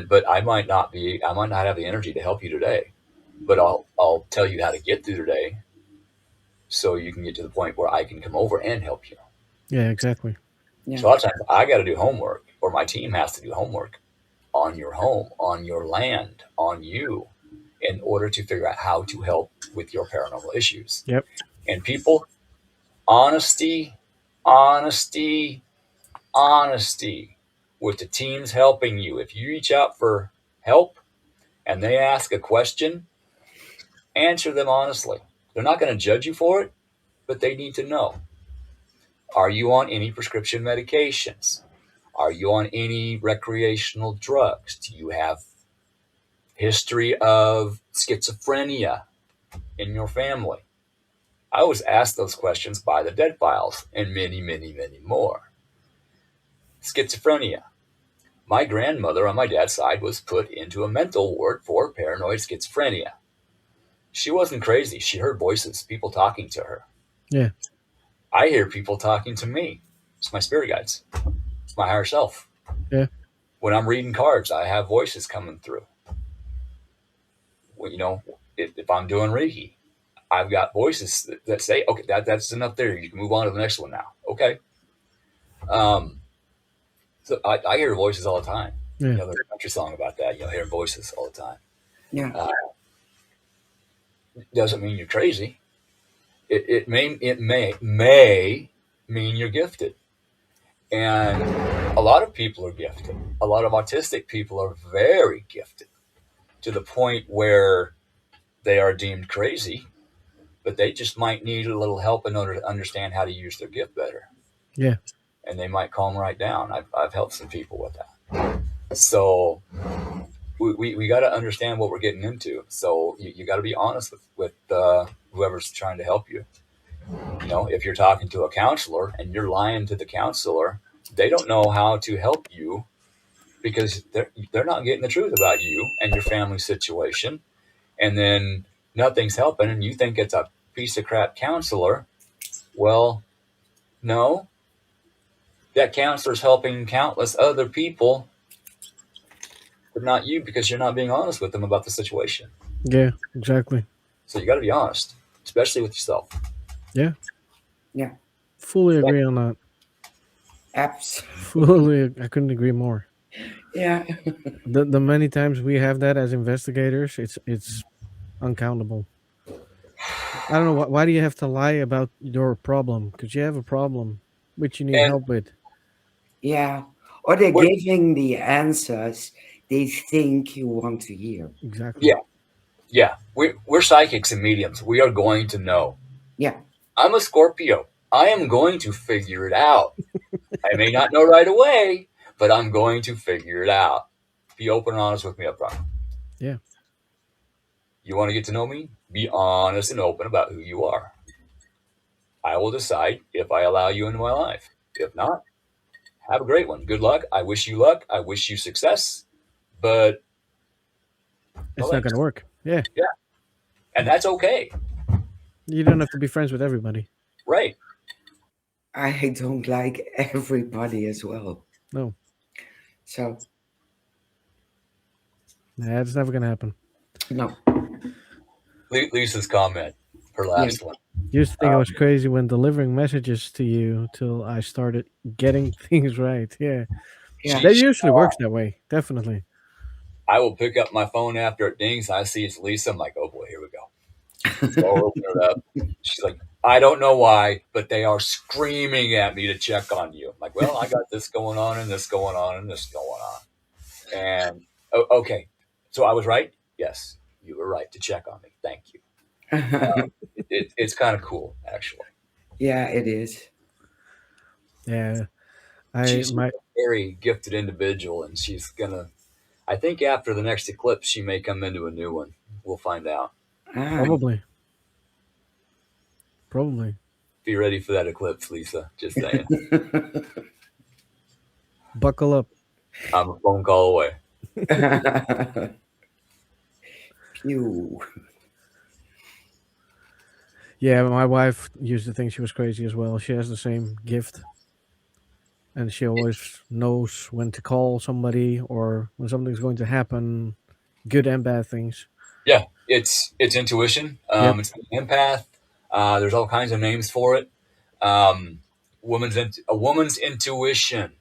Speaker 4: but I might not have the energy to help you today, but I'll tell you how to get through today so you can get to the point where I can come over and help you.
Speaker 2: Yeah, exactly.
Speaker 3: Yeah.
Speaker 4: So a lot of times I got to do homework, or my team has to do homework on your home, on your land, on you, in order to figure out how to help with your paranormal issues.
Speaker 2: Yep.
Speaker 4: And people, honesty with the teams helping you. If you reach out for help and they ask a question, answer them honestly. They're not going to judge you for it, but they need to know. Are you on any prescription medications? Are you on any recreational drugs? Do you have history of schizophrenia in your family? I was asked those questions by the Dead Files and many, many, many more. Schizophrenia. My grandmother on my dad's side was put into a mental ward for paranoid schizophrenia. She wasn't crazy. She heard voices, people talking to her.
Speaker 2: Yeah.
Speaker 4: I hear people talking to me. It's my spirit guides. It's my higher self.
Speaker 2: Yeah.
Speaker 4: When I'm reading cards, I have voices coming through. If I'm doing Reiki, I've got voices that say, okay, that's enough there. You can move on to the next one now. Okay. So I hear voices all the time.
Speaker 2: Yeah.
Speaker 4: There's a country song about that. Hearing voices all the time.
Speaker 3: Yeah.
Speaker 4: Doesn't mean you're crazy. It may mean you're gifted. And a lot of people are gifted. A lot of autistic people are very gifted to the point where they are deemed crazy, but they just might need a little help in order to understand how to use their gift better.
Speaker 2: Yeah.
Speaker 4: And they might calm right down. I've helped some people with that. So we got to understand what we're getting into. So you got to be honest with whoever's trying to help you. If you're talking to a counselor and you're lying to the counselor, they don't know how to help you because they're not getting the truth about you and your family situation. And then nothing's helping and you think it's a piece of crap counselor. Well, no, that counselor's helping countless other people but not you because you're not being honest with them about the situation.
Speaker 2: Yeah, exactly.
Speaker 4: So you got to be honest, especially with yourself.
Speaker 2: Yeah,
Speaker 3: Yeah.
Speaker 2: fully agree on that.
Speaker 3: Absolutely.
Speaker 2: Fully, I couldn't agree more.
Speaker 3: Yeah.
Speaker 2: The many times we have that as investigators, it's uncountable. I don't know why do you have to lie about your problem? Because you have a problem which you need
Speaker 4: And
Speaker 2: help with.
Speaker 3: Yeah. Or they're
Speaker 4: we're,
Speaker 3: giving the answers they think you want to hear.
Speaker 2: Exactly.
Speaker 4: yeah, yeah, we're psychics and mediums. We are going to know.
Speaker 3: Yeah.
Speaker 4: I'm a Scorpio. I am going to figure it out. I may not know right away, but I'm going to figure it out. Be open and honest with me up front.
Speaker 2: Yeah.
Speaker 4: You want to get to know me? Be honest and open about who you are. I will decide if I allow you into my life. If not, have a great one. Good luck. I wish you luck. I wish you success. But no
Speaker 2: It's not
Speaker 4: thanks.
Speaker 2: gonna work. Yeah.
Speaker 4: Yeah. And that's okay.
Speaker 2: You don't have to be friends with everybody.
Speaker 4: Right.
Speaker 3: I don't like everybody as well.
Speaker 2: No.
Speaker 3: So,
Speaker 2: Nah, it's never gonna happen.
Speaker 3: no.
Speaker 4: Lisa's comment, her last one.
Speaker 2: Used to think I was crazy when delivering messages to you till I started getting things right. Yeah.
Speaker 3: Yeah.
Speaker 2: That usually works that way. Definitely.
Speaker 4: I will pick up my phone after it dings. I see it's Lisa. I'm like, oh boy, here we go. So I'll open it up. She's like, I don't know why, but they are screaming at me to check on you. I'm like, well, I got this going on and this going on and this going on. And okay, so I was right? Yes, you were right to check on me. Thank you. It's kind of cool, actually.
Speaker 3: Yeah, it is.
Speaker 2: Yeah.
Speaker 4: She's
Speaker 2: My
Speaker 4: a very gifted individual, and she's gonna. I think after the next eclipse, she may come into a new one. We'll find out.
Speaker 2: probably. Probably.
Speaker 4: Be ready for that eclipse, Lisa. Just saying.
Speaker 2: Buckle up.
Speaker 4: I'm a phone call away.
Speaker 3: Pew.
Speaker 2: Yeah, my wife used to think she was crazy as well. She has the same gift. And she always knows when to call somebody or when something's going to happen, good and bad things.
Speaker 4: Yeah, it's intuition.
Speaker 2: Yep.
Speaker 4: It's an empath. There's all kinds of names for it. A woman's intuition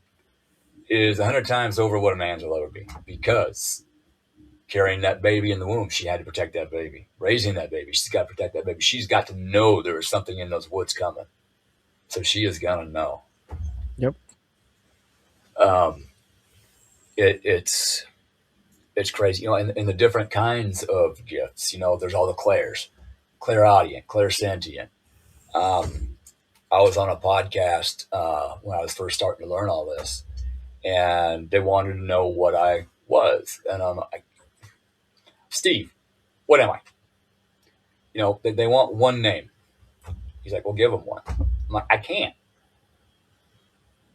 Speaker 4: is 100 times over what a man's will ever be, because carrying that baby in the womb, she had to protect that baby. Raising that baby, she's got to protect that baby. She's got to know there is something in those woods coming. So she is gonna know.
Speaker 2: Yep.
Speaker 4: It's crazy, and the different kinds of gifts. There's all the clairs, clairaudient, clairsentient. I was on a podcast when I was first starting to learn all this, and they wanted to know what I was, and I'm like, Steve, what am I? They want one name. He's like, well, give them one. I'm like, I can't.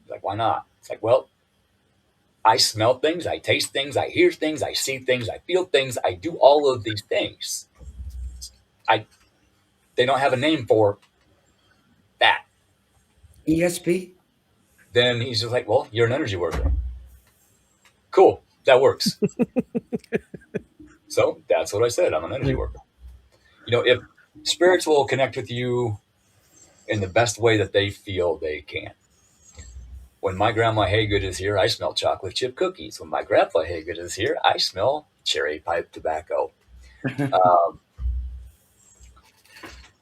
Speaker 4: He's like, why not? It's like, well, I smell things, I taste things, I hear things, I see things, I feel things, I do all of these things. They don't have a name for that.
Speaker 3: ESP?
Speaker 4: Then he's just like, well, you're an energy worker. Cool, that works. So that's what I said. I'm an energy worker. If spirits will connect with you in the best way that they feel they can. When my grandma Haygood is here, I smell chocolate chip cookies. When my grandpa Haygood is here, I smell cherry pipe tobacco.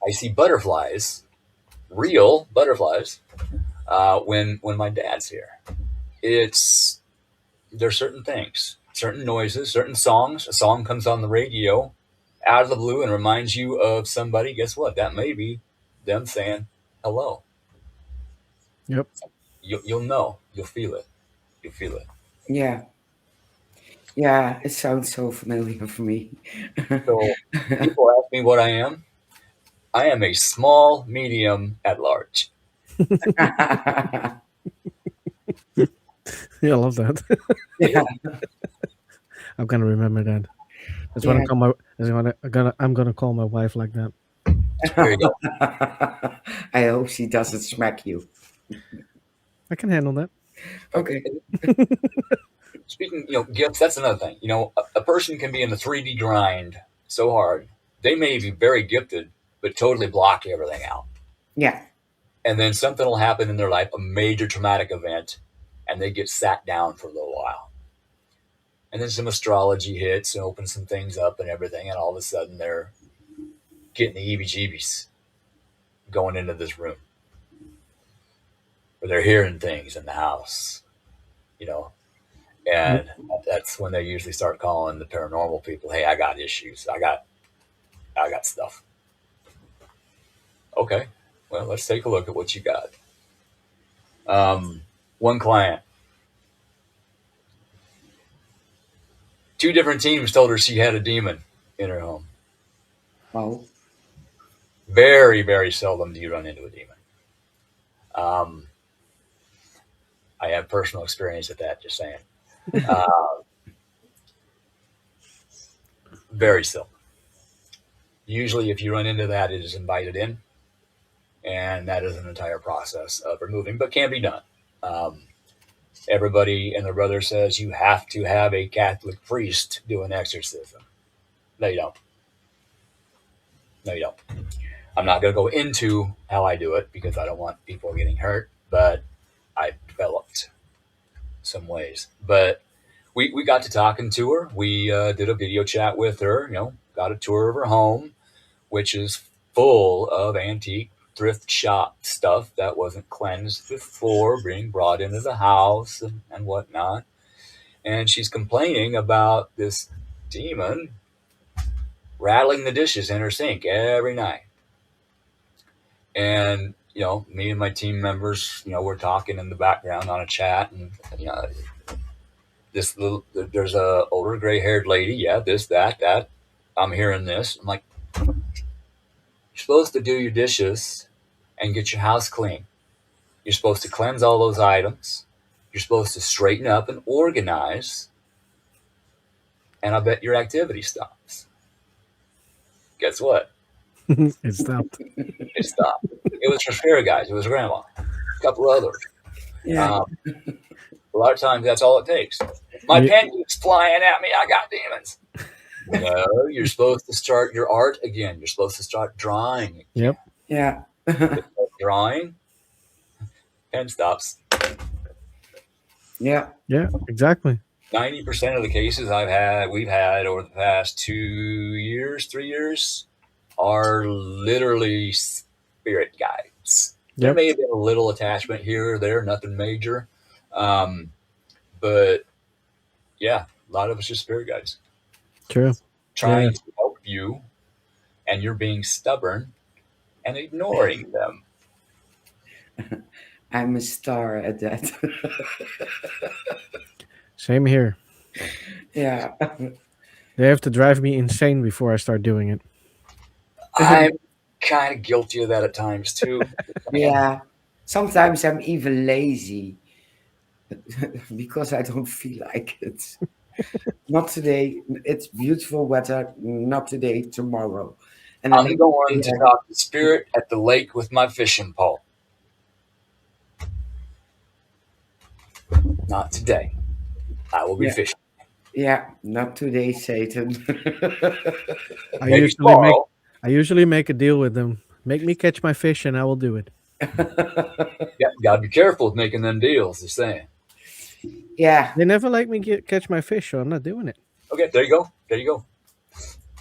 Speaker 4: I see butterflies, real butterflies, when my dad's here. There's certain things, certain noises, certain songs. A song comes on the radio out of the blue and reminds you of somebody. Guess what? That may be them saying hello.
Speaker 2: Yep.
Speaker 4: You'll know. You'll feel it. You'll feel it.
Speaker 3: Yeah. Yeah, it sounds so familiar for me.
Speaker 4: So people ask me what I am. I am a small medium at large.
Speaker 2: Yeah, I love that.
Speaker 3: Yeah.
Speaker 2: I'm gonna remember that. That's what I'm gonna call my wife like that.
Speaker 4: There you go.
Speaker 3: I hope she doesn't smack you.
Speaker 2: I can handle that.
Speaker 3: Okay.
Speaker 4: speaking, gifts, that's another thing. A person can be in the 3D grind so hard. They may be very gifted, but totally block everything out.
Speaker 3: Yeah.
Speaker 4: And then something will happen in their life, a major traumatic event, and they get sat down for a little while. And then some astrology hits and opens some things up and everything, and all of a sudden they're getting the heebie-jeebies going into this room. Or they're hearing things in the house, and that's when they usually start calling the paranormal people. Hey, I got issues. I got stuff. Okay, well, let's take a look at what you got. One client, 2 different teams told her she had a demon in her home.
Speaker 3: Oh.
Speaker 4: Very, very seldom do you run into a demon. I have personal experience with that, just saying. Very seldom. Usually, if you run into that, it is invited in, and that is an entire process of removing, but can be done. Everybody and their brother says you have to have a Catholic priest do an exorcism. No, you don't. No, you don't. I'm not going to go into how I do it because I don't want people getting hurt, but I developed some ways. But we got to talking to her. We did a video chat with her, got a tour of her home, which is full of antique thrift shop stuff that wasn't cleansed before being brought into the house and whatnot. And she's complaining about this demon rattling the dishes in her sink every night. And, me and my team members, we're talking in the background on a chat, and, there's a older gray-haired lady. Yeah, this, that. I'm hearing this. I'm like, you're supposed to do your dishes and get your house clean. You're supposed to cleanse all those items. You're supposed to straighten up and organize. And I bet your activity stops. Guess what?
Speaker 2: It stopped.
Speaker 4: It stopped. It was her spirit guys. It was grandma. A couple others.
Speaker 3: Yeah.
Speaker 4: A lot of times that's all it takes. My pen keeps flying at me. I got demons. No, you're supposed to start your art again. You're supposed to start drawing again.
Speaker 2: Yep.
Speaker 3: Yeah.
Speaker 4: Drawing, pen stops.
Speaker 3: Yeah.
Speaker 2: Yeah, exactly.
Speaker 4: 90% of the cases we've had over the past 2 years, 3 years, are literally spirit guides. There may have been a little attachment here or there, nothing major. But yeah, a lot of it's just spirit guides.
Speaker 2: True.
Speaker 4: Trying to help you, and you're being stubborn and ignoring them.
Speaker 3: I'm a star at that.
Speaker 2: Same here.
Speaker 3: Yeah.
Speaker 2: They have to drive me insane before I start doing it.
Speaker 4: I'm kind of guilty of that at times too.
Speaker 3: Yeah. Sometimes I'm even lazy because I don't feel like it. Not today. It's beautiful weather. Not today, tomorrow. And
Speaker 4: I'm going to talk to spirit at the lake with my fishing pole. Not today. I will be fishing.
Speaker 3: Yeah, not today, Satan.
Speaker 2: I usually make a deal with them. Make me catch my fish and I will do it.
Speaker 4: Yeah, gotta be careful with making them deals, just saying.
Speaker 3: Yeah.
Speaker 2: They never let me catch my fish, so I'm not doing it.
Speaker 4: Okay, there you go. There you go.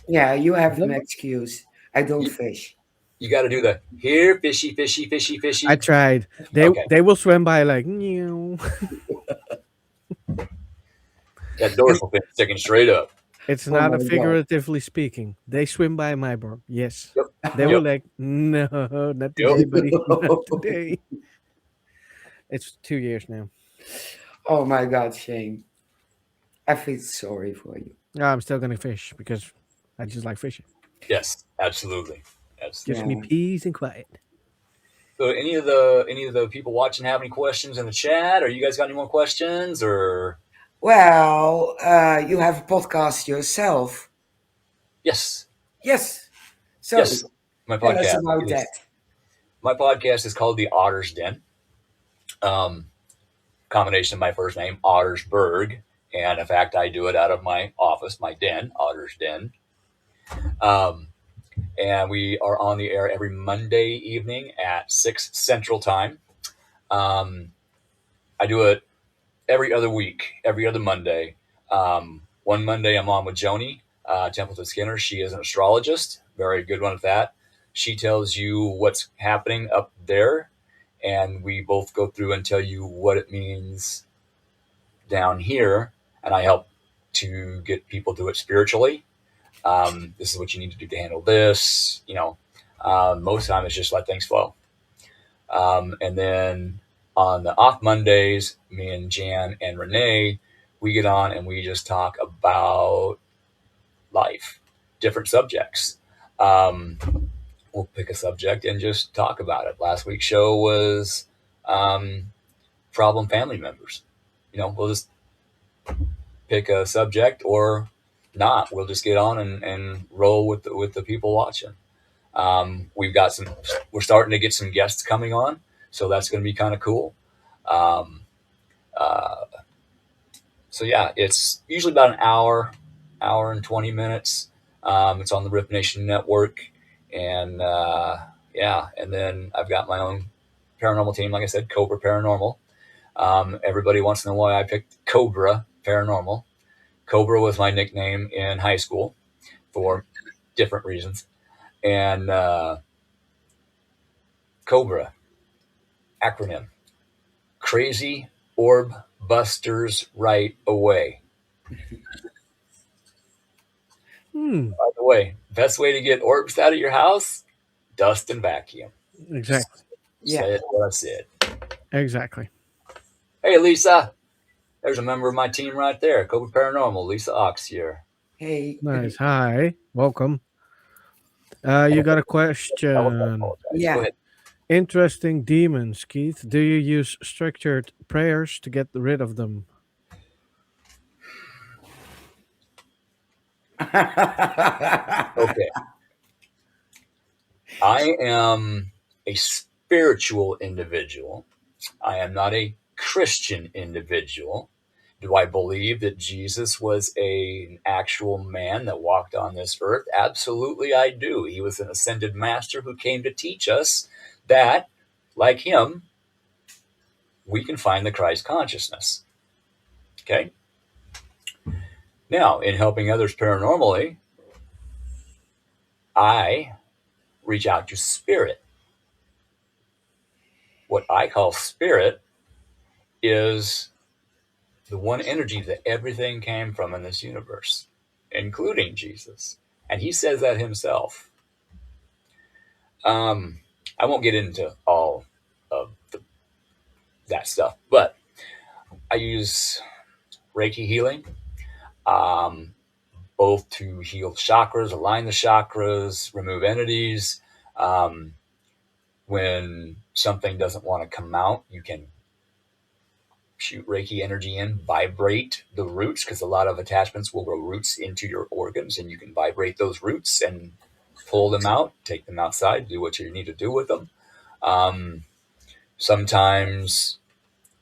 Speaker 3: Yeah, you have an excuse. I don't fish.
Speaker 4: You got to do the here, fishy, fishy, fishy, fishy.
Speaker 2: I tried. They will swim by like, meow.
Speaker 4: That dorsal fin sticking straight up.
Speaker 2: It's not a figuratively speaking. They swim by my bar. Yes.
Speaker 4: Yep.
Speaker 2: They were like, no, not today, buddy. Not today. It's 2 years now.
Speaker 3: Oh my God, Shane. I feel sorry for you.
Speaker 2: No, I'm still gonna fish because I just like fishing.
Speaker 4: Yes, absolutely.
Speaker 2: Gives me peace and quiet.
Speaker 4: So any of the people watching have any questions in the chat? Or you guys got any more questions? Or
Speaker 3: well, you have a podcast yourself.
Speaker 4: Yes.
Speaker 3: So
Speaker 4: yes, my
Speaker 3: tell
Speaker 4: podcast.
Speaker 3: us about that.
Speaker 4: My podcast is called The Ottersden. Combination of my first name, Ottersberg, And in fact, I do it out of my office, my den, Otter's Den. Um, and we are on the air every Monday evening at 6 Central Time. I do it every other week, every other Monday. One Monday I'm on with Joni Templeton Skinner. She is an astrologist, very good one at that. She tells you what's happening up there, and we both go through and tell you what it means down here, and I help to get people to it spiritually. This is what you need to do to handle this. Most of the time it's just let things flow. And then on the off Mondays, me and Jan and Renee, we get on and we just talk about life, different subjects. We'll pick a subject and just talk about it. Last week's show was problem family members. We'll just pick a subject or not. We'll just get on and roll with the people watching. We're starting to get some guests coming on, so that's going to be kind of cool. So yeah, it's usually about an hour and 20 minutes. It's on the Rip Nation Network, and and then I've got my own paranormal team, like I said, Cobra Paranormal. Everybody wants to know why I picked Cobra Paranormal. Cobra was my nickname in high school for different reasons. And Cobra, acronym, Crazy Orb Busters Right Away. By the way, best way to get orbs out of your house, dust and vacuum.
Speaker 2: Exactly.
Speaker 3: Yeah.
Speaker 4: Said what I said.
Speaker 2: Exactly.
Speaker 4: Hey, Lisa. There's a member of my team right there, Cobra Paranormal, Lisa Ox here.
Speaker 3: Hey.
Speaker 2: Nice. Hi. Welcome. You got a question.
Speaker 3: Yeah.
Speaker 4: Go ahead.
Speaker 2: Interesting demons, Keith. Do you use structured prayers to get rid of them?
Speaker 4: Okay. I am a spiritual individual. I am not a Christian individual. Do I believe that Jesus was an actual man that walked on this earth? Absolutely, I do. He was an ascended master who came to teach us that, like him, we can find the Christ consciousness. Okay? Now, in helping others paranormally, I reach out to spirit. What I call spirit is the one energy that everything came from in this universe, including Jesus. And he says that himself. I won't get into all of that stuff, but I use Reiki healing, both to heal chakras, align the chakras, remove entities. When something doesn't want to come out, you can shoot Reiki energy in, vibrate the roots, because a lot of attachments will grow roots into your organs, and you can vibrate those roots and pull them out, take them outside, do what you need to do with them. Sometimes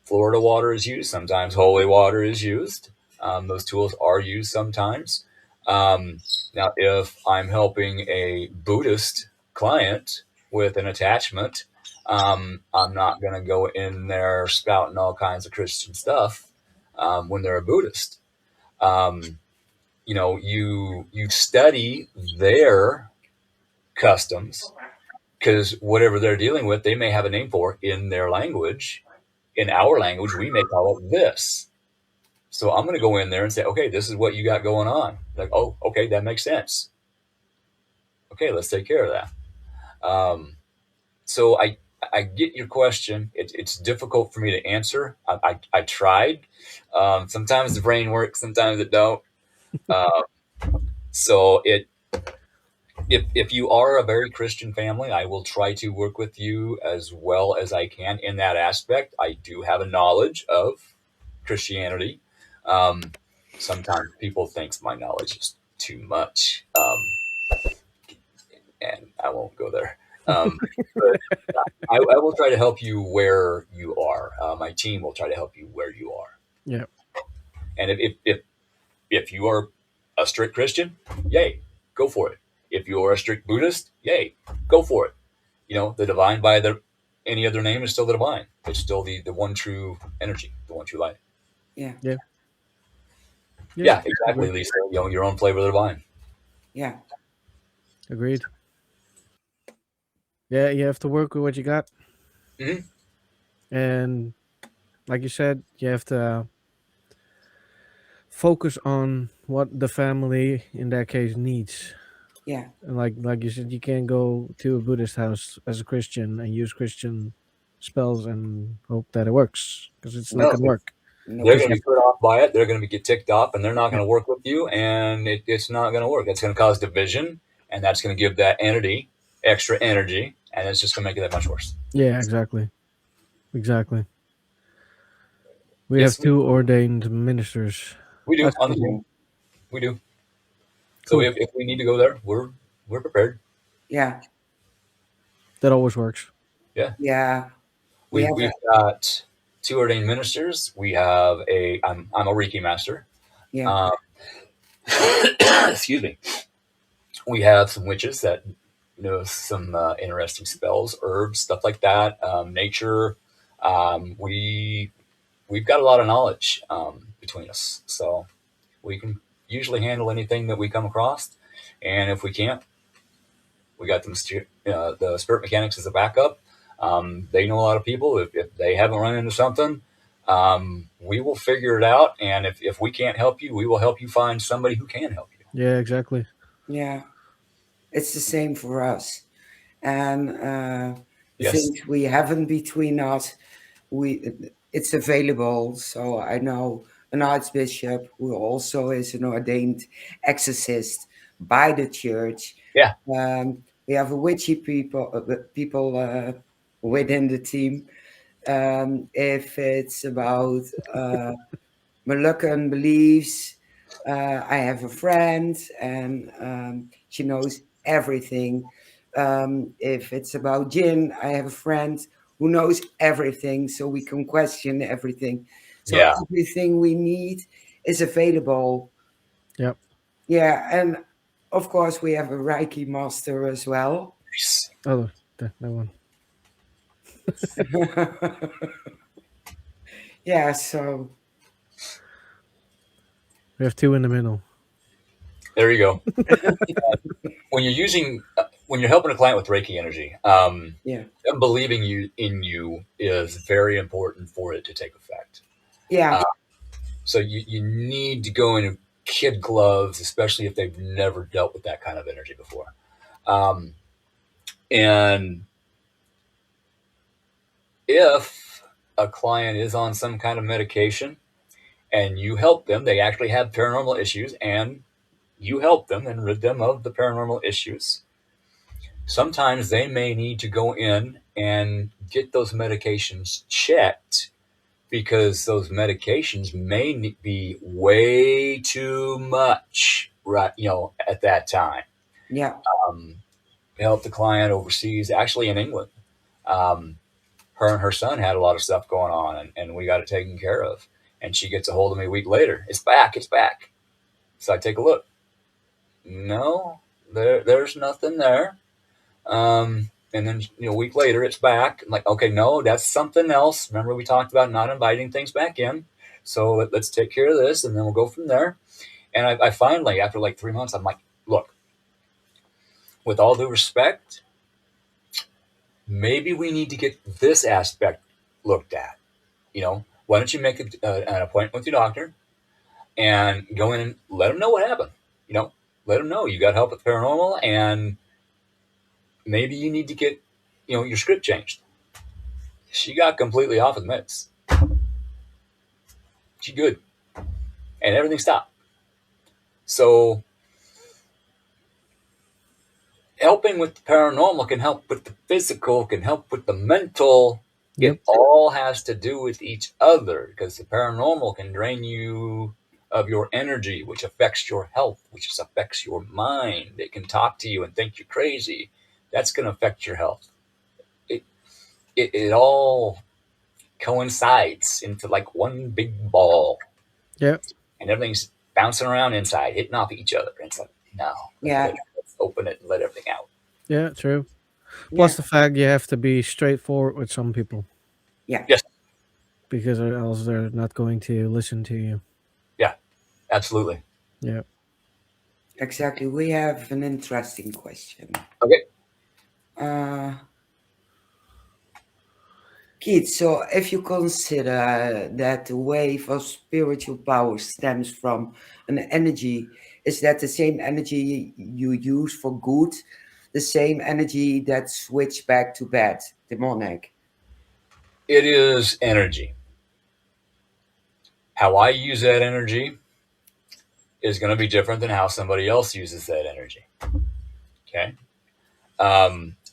Speaker 4: Florida water is used, sometimes holy water is used. Those tools are used sometimes. Now, if I'm helping a Buddhist client with an attachment, I'm not going to go in there spouting all kinds of Christian stuff when they're a Buddhist. You study their customs, because whatever they're dealing with, they may have a name for in their language. In our language, we may call it this. So I'm going to go in there and say, okay, this is what you got going on. Like, oh, okay, that makes sense. Okay, let's take care of that. So I get your question. It's difficult for me to answer. I tried. Sometimes the brain works, sometimes it don't. So if you are a very Christian family, I will try to work with you as well as I can in that aspect. I do have a knowledge of Christianity. Sometimes people think my knowledge is too much, and I won't go there. But I will try to help you where you are. My team will try to help you where you are.
Speaker 2: Yeah.
Speaker 4: And if you are a strict Christian, yay, go for it. If you are a strict Buddhist, yay, go for it. The divine by any other name is still the divine. It's still the one true energy, the one true light.
Speaker 3: Yeah.
Speaker 2: Yeah. Yeah.
Speaker 4: Yeah, exactly,
Speaker 2: Agreed.
Speaker 4: Lisa. Your own flavor of the divine.
Speaker 3: Yeah.
Speaker 2: Agreed. Yeah, you have to work with what you got,
Speaker 4: Hmm.
Speaker 2: and like you said, you have to focus on what the family in that case needs.
Speaker 3: Yeah.
Speaker 2: And like you said, you can't go to a Buddhist house as a Christian and use Christian spells and hope that it works because it's not
Speaker 4: No,
Speaker 2: gonna work.
Speaker 4: they're
Speaker 3: No.
Speaker 2: Because
Speaker 4: going to
Speaker 2: you,
Speaker 4: be put off by it. They're going to get ticked off, and they're not
Speaker 2: yeah,
Speaker 4: going to work with you, and it's not going to work. It's going to cause division, and that's going to give that entity extra energy, and it's just going to make it that much worse.
Speaker 2: yeah, exactly, exactly. We have
Speaker 4: Yes,
Speaker 2: two ordained ministers.
Speaker 4: we do
Speaker 2: That's
Speaker 4: on the
Speaker 2: cool.
Speaker 4: team. We do. So
Speaker 2: Cool.
Speaker 4: if we need to go there, we're prepared.
Speaker 3: Yeah.
Speaker 2: That always works.
Speaker 4: Yeah,
Speaker 3: Yeah. We
Speaker 4: we've
Speaker 3: have
Speaker 4: we've
Speaker 3: a,
Speaker 4: got two ordained ministers. We have I'm a Reiki master.
Speaker 3: yeah.
Speaker 4: Um, excuse me. We have some witches that know some interesting spells, herbs, stuff like that. Nature. We've got a lot of knowledge between us, so we can usually handle anything that we come across. And if we can't, we got the Spirit Mechanix as a backup. They know a lot of people. If they haven't run into something, we will figure it out. And if we can't help you, we will help you find somebody who can help you.
Speaker 2: Yeah, exactly.
Speaker 3: Yeah. It's the same for us. And the
Speaker 4: Yes.
Speaker 3: things we have in between us, it's available. So I know an archbishop who also is an ordained exorcist by the church.
Speaker 4: Yeah.
Speaker 3: We have a witchy people within the team. If it's about Moluccan beliefs, I have a friend, and she knows everything. If it's about gin, I have a friend who knows everything, so we can question everything. So
Speaker 4: Yeah.
Speaker 3: everything we need is available.
Speaker 2: Yep.
Speaker 3: Yeah, and of course we have a Reiki master as well.
Speaker 4: Nice.
Speaker 2: Oh, that one.
Speaker 3: Yeah, so
Speaker 2: We have two in the middle.
Speaker 4: There you go. When you're helping a client with Reiki energy,
Speaker 3: yeah,
Speaker 4: them believing in you is very important for it to take effect.
Speaker 3: yeah,
Speaker 4: So you need to go in kid gloves, especially if they've never dealt with that kind of energy before. And if a client is on some kind of medication and you help them, they actually have paranormal issues, and you help them and rid them of the paranormal issues. Sometimes they may need to go in and get those medications checked because those medications may be way too much, right? At that time.
Speaker 3: yeah,
Speaker 4: Helped the client overseas, actually in England. Her and her son had a lot of stuff going on, and we got it taken care of. And she gets a hold of me a week later. It's back. It's back. So I take a look. No, there's nothing there. And then a week later, it's back. I'm like, okay, no, that's something else. Remember, we talked about not inviting things back in. So let's take care of this, and then we'll go from there. And I finally, after like 3 months, I'm like, look, with all due respect, maybe we need to get this aspect looked at. Why don't you make an appointment with your doctor and go in and let them know what happened? Let them know you got help with paranormal, and maybe you need to get, your script changed. She got completely off of the meds. She good, and everything stopped. So helping with the paranormal can help with the physical, can help with the mental.
Speaker 2: Yep.
Speaker 4: It all has to do with each other, because the paranormal can drain you of your energy, which affects your health, which affects your mind. It can talk to you and think you're crazy. That's going to affect your health. It all coincides into like one big ball.
Speaker 2: Yeah.
Speaker 4: and everything's bouncing around inside, hitting off each other. And it's like, no,
Speaker 3: Yeah.
Speaker 4: let's open it and let everything out.
Speaker 2: Yeah, true.
Speaker 3: Yeah.
Speaker 2: Plus the fact you have to be straightforward with some people
Speaker 3: Yeah.
Speaker 4: Yes,
Speaker 2: because or else they're not going to listen to you.
Speaker 4: yeah, absolutely.
Speaker 2: Yeah.
Speaker 3: Exactly. We have an interesting question.
Speaker 4: Okay.
Speaker 3: Uh, Keith, so if you consider that the wave of spiritual power stems from an energy, is that the same energy you use for good, the same energy that switch back to bad, demonic?
Speaker 4: It is energy. How I use that energy is going to be different than how somebody else uses that energy. Okay.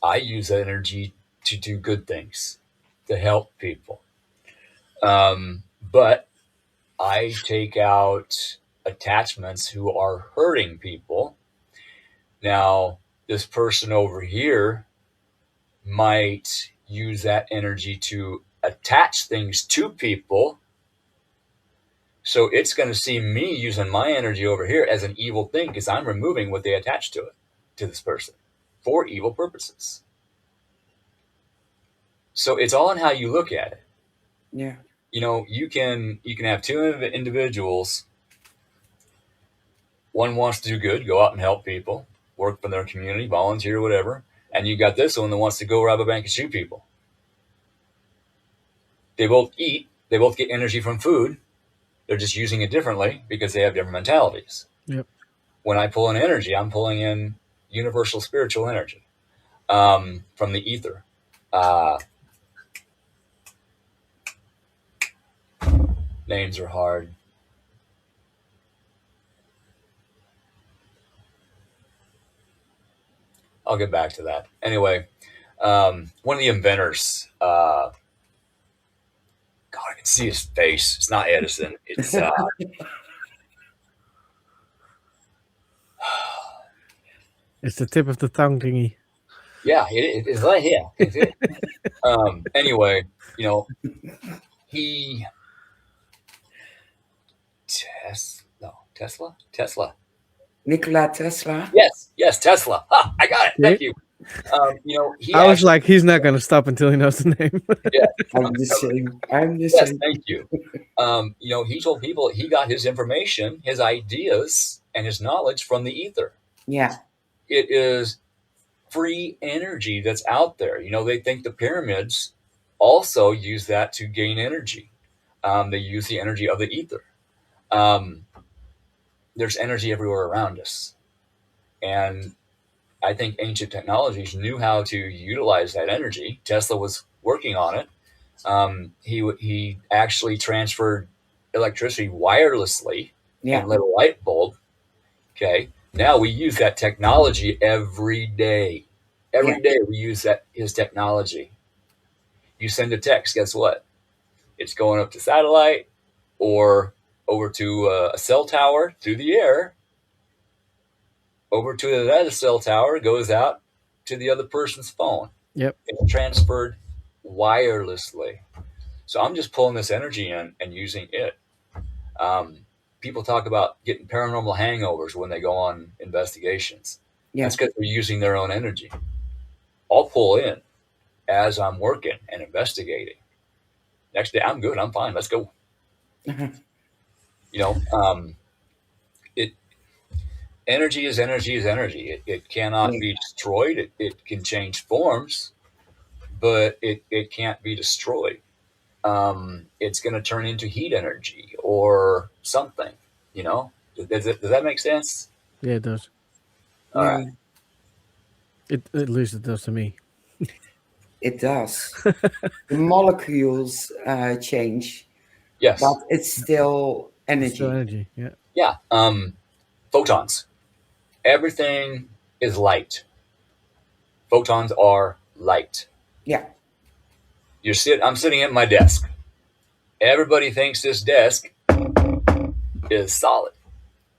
Speaker 4: I use that energy to do good things, to help people. But I take out attachments who are hurting people. Now, this person over here might use that energy to attach things to people. So it's going to see me using my energy over here as an evil thing because I'm removing what they attach to it, to this person, for evil purposes. So it's all in how you look at it.
Speaker 3: Yeah.
Speaker 4: You can have two individuals. One wants to do good, go out and help people, work for their community, volunteer, whatever. And you got this one that wants to go rob a bank and shoot people. They both eat. They both get energy from food. They're just using it differently because they have different mentalities.
Speaker 2: Yep.
Speaker 4: When I pull in energy, I'm pulling in universal spiritual energy from the ether. Names are hard. I'll get back to that. Anyway, one of the inventors, God, I can see his face. It's not Edison. It's
Speaker 2: It's the tip of the tongue thingy.
Speaker 4: yeah, it's right here. It's it. Anyway, he Tesla.
Speaker 3: Nikola Tesla?
Speaker 4: Yes, Tesla. Ha, I got it. Thank you. He
Speaker 2: I was
Speaker 4: actually,
Speaker 2: like, he's not going to stop until he knows the name.
Speaker 4: yeah,
Speaker 3: I'm the same. I'm the
Speaker 4: yes,
Speaker 3: same.
Speaker 4: thank you. He told people he got his information, his ideas, and his knowledge from the ether.
Speaker 3: Yeah.
Speaker 4: It is free energy that's out there. They think the pyramids also use that to gain energy. They use the energy of the ether. There's energy everywhere around us. And I think ancient technologies knew how to utilize that energy. Tesla was working on it. He actually transferred electricity wirelessly and lit a light bulb. Okay. Now we use that technology every day. Every day we use his technology. You send a text, guess what? It's going up to satellite or over to a cell tower through the air. Over to the other cell tower, goes out to the other person's phone.
Speaker 2: Yep.
Speaker 4: It's transferred wirelessly. So I'm just pulling this energy in and using it. People talk about getting paranormal hangovers when they go on investigations.
Speaker 3: Yeah.
Speaker 4: That's because they're using their own energy. I'll pull in as I'm working and investigating. Next day, I'm good. I'm fine. Let's go. Energy is energy is energy. It cannot be destroyed. It can change forms, but it can't be destroyed. It's going to turn into heat energy or something. Does that make sense?
Speaker 2: Yeah, it does.
Speaker 4: All right.
Speaker 2: At least it does to me.
Speaker 3: It does. The molecules change,
Speaker 4: Yes.
Speaker 3: but it's still energy.
Speaker 2: It's still energy. Yeah.
Speaker 4: Yeah. Photons. Everything is light. Photons are light.
Speaker 3: Yeah.
Speaker 4: I'm sitting at my desk. Everybody thinks this desk is solid.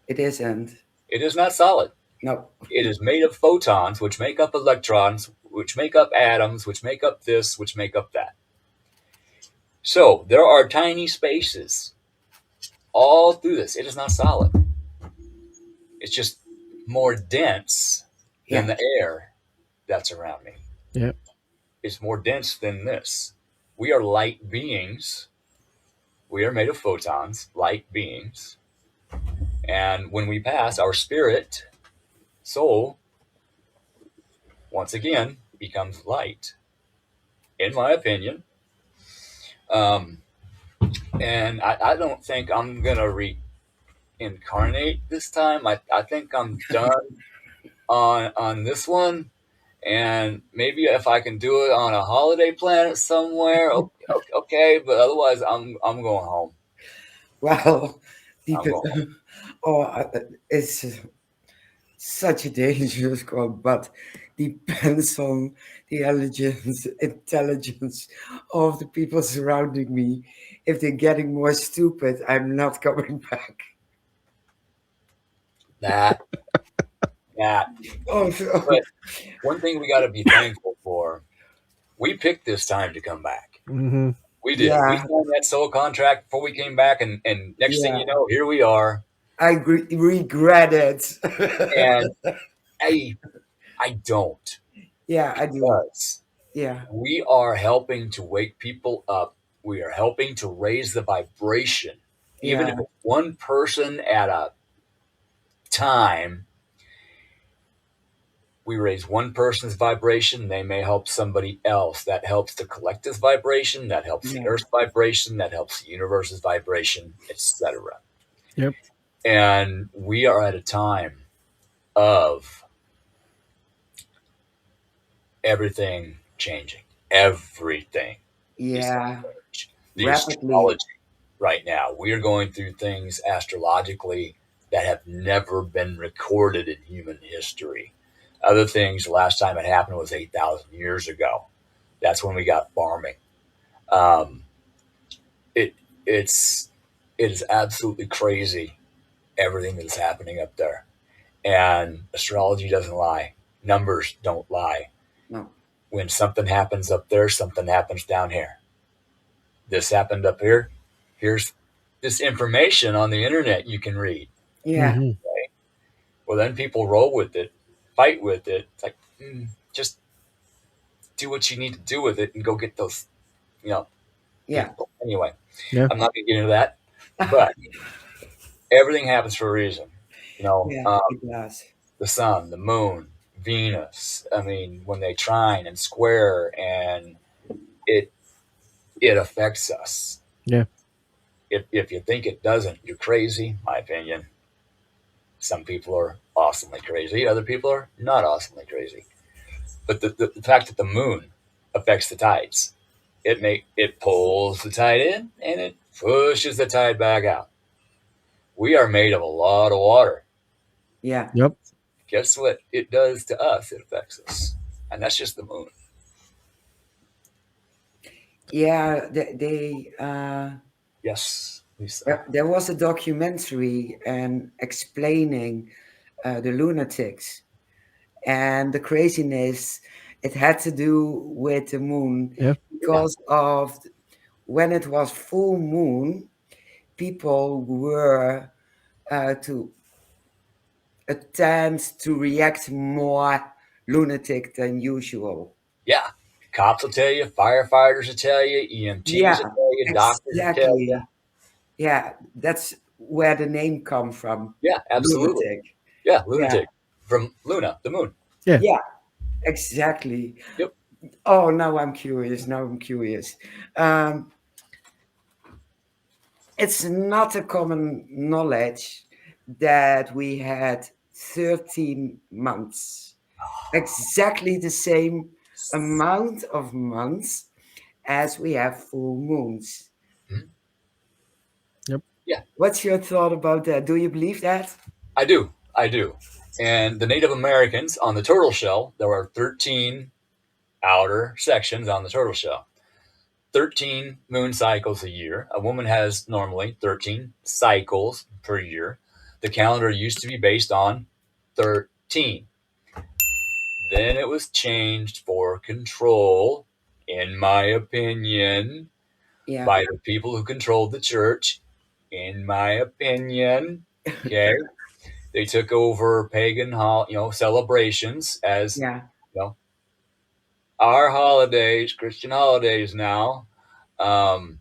Speaker 3: It isn't.
Speaker 4: It is not solid.
Speaker 3: No.
Speaker 4: It is made of photons, which make up electrons, which make up atoms, which make up this, which make up that. So there are tiny spaces all through this. It is not solid. It's just more dense than
Speaker 3: Yeah.
Speaker 4: the air that's around me.
Speaker 2: Yep.
Speaker 4: It's more dense than this. We are light beings. We are made of photons, light beings. And when we pass, our spirit, soul, once again, becomes light, in my opinion. Um, and I don't think I'm going to reincarnate this time. I think I'm done on this one. And maybe if I can do it on a holiday planet somewhere, okay. But otherwise, I'm going home.
Speaker 3: Well,
Speaker 4: I'm going home.
Speaker 3: oh, it's such a dangerous quote, but depends on the intelligence of the people surrounding me. If they're getting more stupid, I'm not coming back.
Speaker 4: That.
Speaker 3: Oh, so,
Speaker 4: But one thing we got to be thankful for: we picked this time to come back.
Speaker 2: Mm-hmm.
Speaker 4: We did. We
Speaker 3: yeah,
Speaker 4: signed that soul contract before we came back, and next thing
Speaker 3: yeah,
Speaker 4: you know, here we are.
Speaker 3: I regret it.
Speaker 4: And I don't,
Speaker 3: Yeah, I do.
Speaker 4: because
Speaker 3: Yeah,
Speaker 4: we are helping to wake people up. We are helping to raise the vibration, even
Speaker 3: yeah,
Speaker 4: if it's one person at a time. We raise one person's vibration, they may help somebody else. That helps the collective's vibration, that helps the
Speaker 3: yeah,
Speaker 4: earth's vibration, that helps the universe's vibration, etc.
Speaker 2: Yep.
Speaker 4: And we are at a time of everything changing. Everything is going
Speaker 3: yeah,
Speaker 4: to change. The
Speaker 3: rapidly.
Speaker 4: astrology right now, we are going through things astrologically that have never been recorded in human history. Other things, the last time it happened was 8,000 years ago. That's when we got farming. Um, it it's it is absolutely crazy, everything that is happening up there. And astrology doesn't lie. Numbers don't lie.
Speaker 3: No,
Speaker 4: When something happens up there, something happens down here. This happened up here. Here's this information on the internet you can read.
Speaker 3: yeah,
Speaker 2: Mm-hmm.
Speaker 4: Okay? Well, then people roll with it, fight with it. It's like, just do what you need to do with it and go get those, you know,
Speaker 3: yeah,
Speaker 4: people. Anyway,
Speaker 2: Yeah.
Speaker 4: I'm not going to get into that, but everything happens for a reason. You know,
Speaker 3: yeah, it does.
Speaker 4: the sun, the moon, Venus. I mean, when they trine and square, and it it affects us.
Speaker 2: Yeah.
Speaker 4: If you think it doesn't, you're crazy. My opinion. Some people are awesomely crazy. Other people are not awesomely crazy. But the fact that the moon affects the tides, it pulls the tide in and it pushes the tide back out. We are made of a lot of water.
Speaker 3: Yeah,
Speaker 2: Yep.
Speaker 4: Guess what it does to us? It affects us, and that's just the moon.
Speaker 3: yeah.
Speaker 4: Yes, Lisa.
Speaker 3: There was a documentary and explaining the lunatics and the craziness. It had to do with the moon
Speaker 2: Yeah.
Speaker 4: Yeah,
Speaker 3: because of when it was full moon, people were to tend to react more lunatic than usual.
Speaker 4: yeah. Cops will tell you, firefighters will tell you, EMTs
Speaker 3: Yeah,
Speaker 4: will tell you, doctors will tell you.
Speaker 3: exactly. Yeah, that's where the name come from.
Speaker 4: Yeah, absolutely.
Speaker 3: Lunatic.
Speaker 4: Yeah,
Speaker 3: Yeah,
Speaker 4: lunatic from Luna, the moon.
Speaker 2: Yeah.
Speaker 3: yeah, exactly.
Speaker 4: Yep.
Speaker 3: Oh, now I'm curious. Now I'm curious. Um, it's not a common knowledge that we had 13 months, exactly the same amount of months as we have full moons.
Speaker 4: Mhm.
Speaker 2: Yep.
Speaker 4: Yeah,
Speaker 3: What's your thought about that? Do you believe that?
Speaker 4: I do. I do. And the Native Americans on the turtle shell, there are 13 outer sections on the turtle shell. 13 moon cycles a year. A woman has normally 13 cycles per year. The calendar used to be based on 13. Then it was changed for control, in my opinion,
Speaker 3: Yeah,
Speaker 4: by the people who controlled the church in my opinion, okay, they took over pagan celebrations as
Speaker 3: Yeah.
Speaker 4: you know our holidays, Christian holidays now, um,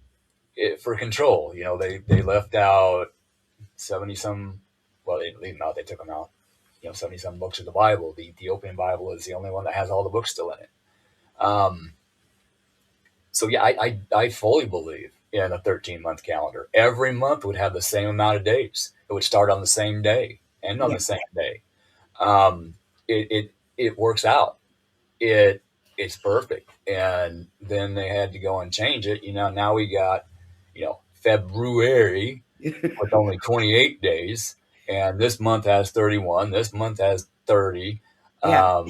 Speaker 4: for control. They left out 70 some. Well, they didn't leave them out. They took them out. 70 some books of the Bible. The Ethiopian Bible is the only one that has all the books still in it. Um, so yeah, I fully believe in a 13-month calendar. Every month would have the same amount of days. It would start on the same day, end on
Speaker 3: Yeah.
Speaker 4: the same day. Um, it works out. It's perfect. And then they had to go and change it. Now we got February with only 28 days, and this month has 31. This month has 30.
Speaker 3: Yeah.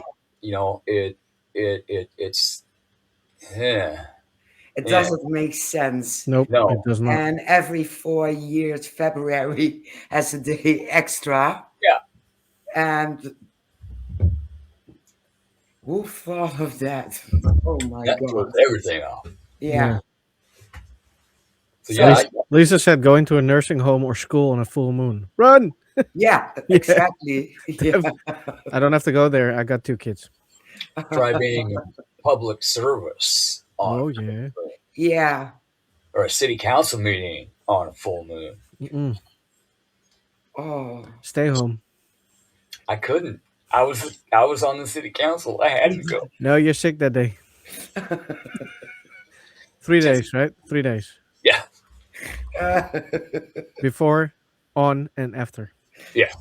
Speaker 4: It's yeah.
Speaker 3: It
Speaker 4: Yeah.
Speaker 3: doesn't make sense.
Speaker 2: Nope,
Speaker 4: No.
Speaker 2: it does not.
Speaker 3: And every 4 years, February has a day extra.
Speaker 4: Yeah.
Speaker 3: And who thought of that? Oh my
Speaker 4: That
Speaker 3: God.
Speaker 4: throws everything off.
Speaker 3: Yeah.
Speaker 4: So
Speaker 3: So-
Speaker 4: yeah,
Speaker 2: Lisa said going to a nursing home or school on a full moon. Run!
Speaker 3: Yeah, exactly. Yeah.
Speaker 2: I don't have to go there. I got 2 kids.
Speaker 4: try being in public service on
Speaker 2: Oh, yeah.
Speaker 3: Yeah.
Speaker 4: or a city council meeting on a full moon.
Speaker 2: Mm-mm.
Speaker 3: Oh.
Speaker 2: Stay home.
Speaker 4: I couldn't. I was on the city council. I had to go.
Speaker 2: No, you're sick that day. 3 days, right? 3 days.
Speaker 4: Yeah.
Speaker 2: Before, on, and after.
Speaker 3: Yeah.